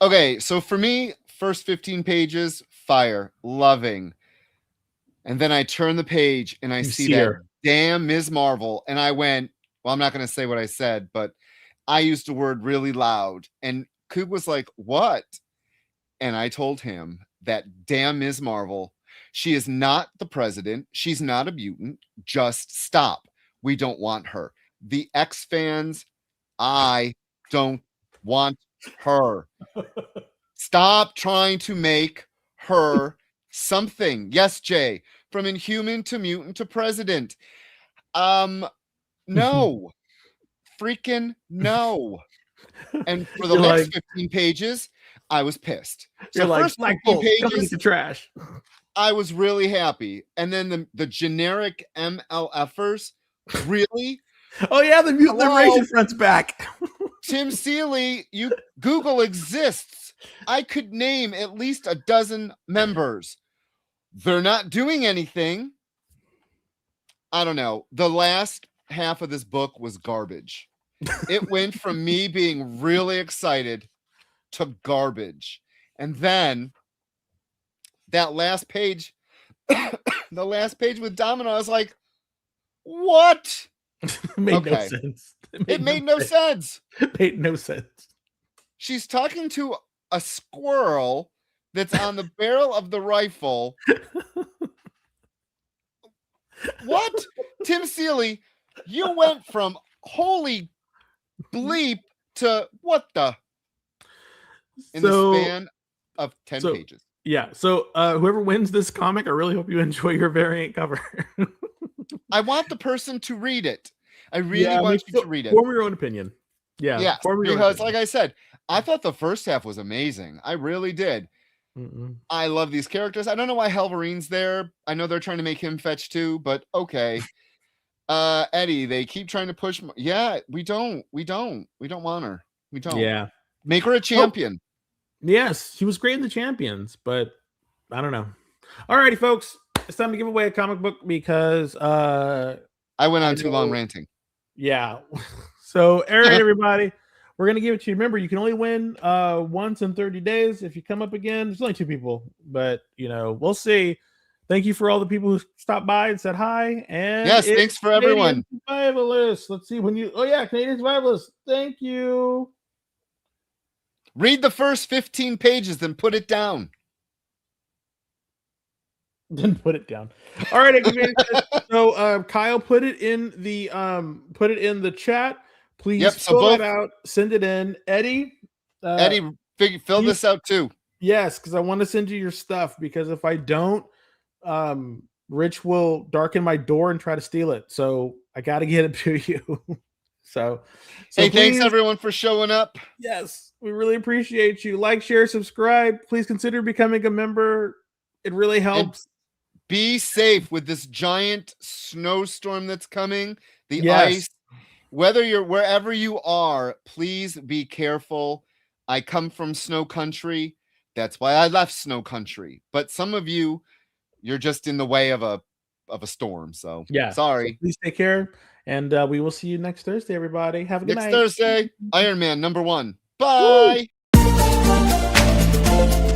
Okay, so for me, first 15 pages, fire, loving. And then I turn the page and I see that damn Ms. Marvel, and I went, well, I'm not going to say what I said, but I used the word really loud. And Coog was like, what? And I told him that damn Ms. Marvel, she is not the president. She's not a mutant. Just stop. We don't want her. The X fans, I don't want her. Stop trying to make her something. Yes, Jay. From Inhuman to Mutant to President. No. Freaking no. And for the You're next like- 15 pages, I was pissed. You're So like, first Black 15 Bolt, come eat pages, the trash. I was really happy. And then the generic MLFers, really? Oh yeah, the Mutant Hello? Liberation Front's back. Tim Seeley, Google exists. I could name at least a dozen members. They're not doing anything. I don't know. The last half of this book was garbage. It went from me being really excited to garbage. And then that last page, the last page with Domino, I was like, what? It made no sense. It made no sense. It made no sense. She's talking to a squirrel that's on the barrel of the rifle. What? Tim Seeley, you went from holy bleep to what the? In the span of 10 pages. Yeah. So whoever wins this comic, I really hope you enjoy your variant cover. I want the person to read it. I really want you to read it. Form your own opinion. Yeah. Yeah. Form your own Because, opinion. like I said, I thought the first half was amazing. I really did. I love these characters. I don't know why Halverine's there. I know they're trying to make him fetch too, but okay. Eddie, they keep trying to push. Yeah, we don't want her. We don't. Yeah. Make her a champion. Yes, she was great in the Champions, but I don't know. Alrighty, folks, it's time to give away a comic book because I went on too long ranting. Yeah. So, all right, everybody, we're gonna give it to you. Remember, you can only win once in 30 days. If you come up again, there's only 2 people, but we'll see. Thank you for all the people who stopped by and said hi. And yes, thanks for everyone. Survivalists. Let's see when you. Oh yeah, Canadian Survivalists. Thank you. Read the first 15 pages, then put it down. Then put it down. All right, so Kyle put it in the chat. Please fill it out, send it in. Eddie, fill this out too. Yes, because I want to send you your stuff, because if I don't, Rich will darken my door and try to steal it. So I got to get it to you. so hey, please, thanks everyone for showing up. Yes, we really appreciate you. Like, share, subscribe. Please consider becoming a member. It really helps. And be safe with this giant snowstorm that's coming. The ice. Wherever you are, please be careful. I come from snow country. That's why I left snow country. But some of you, you're just in the way of a storm. So yeah, sorry. So please take care, and we will see you next Thursday. Everybody, have a good night. Next Thursday, Iron Man #1. Bye. Woo!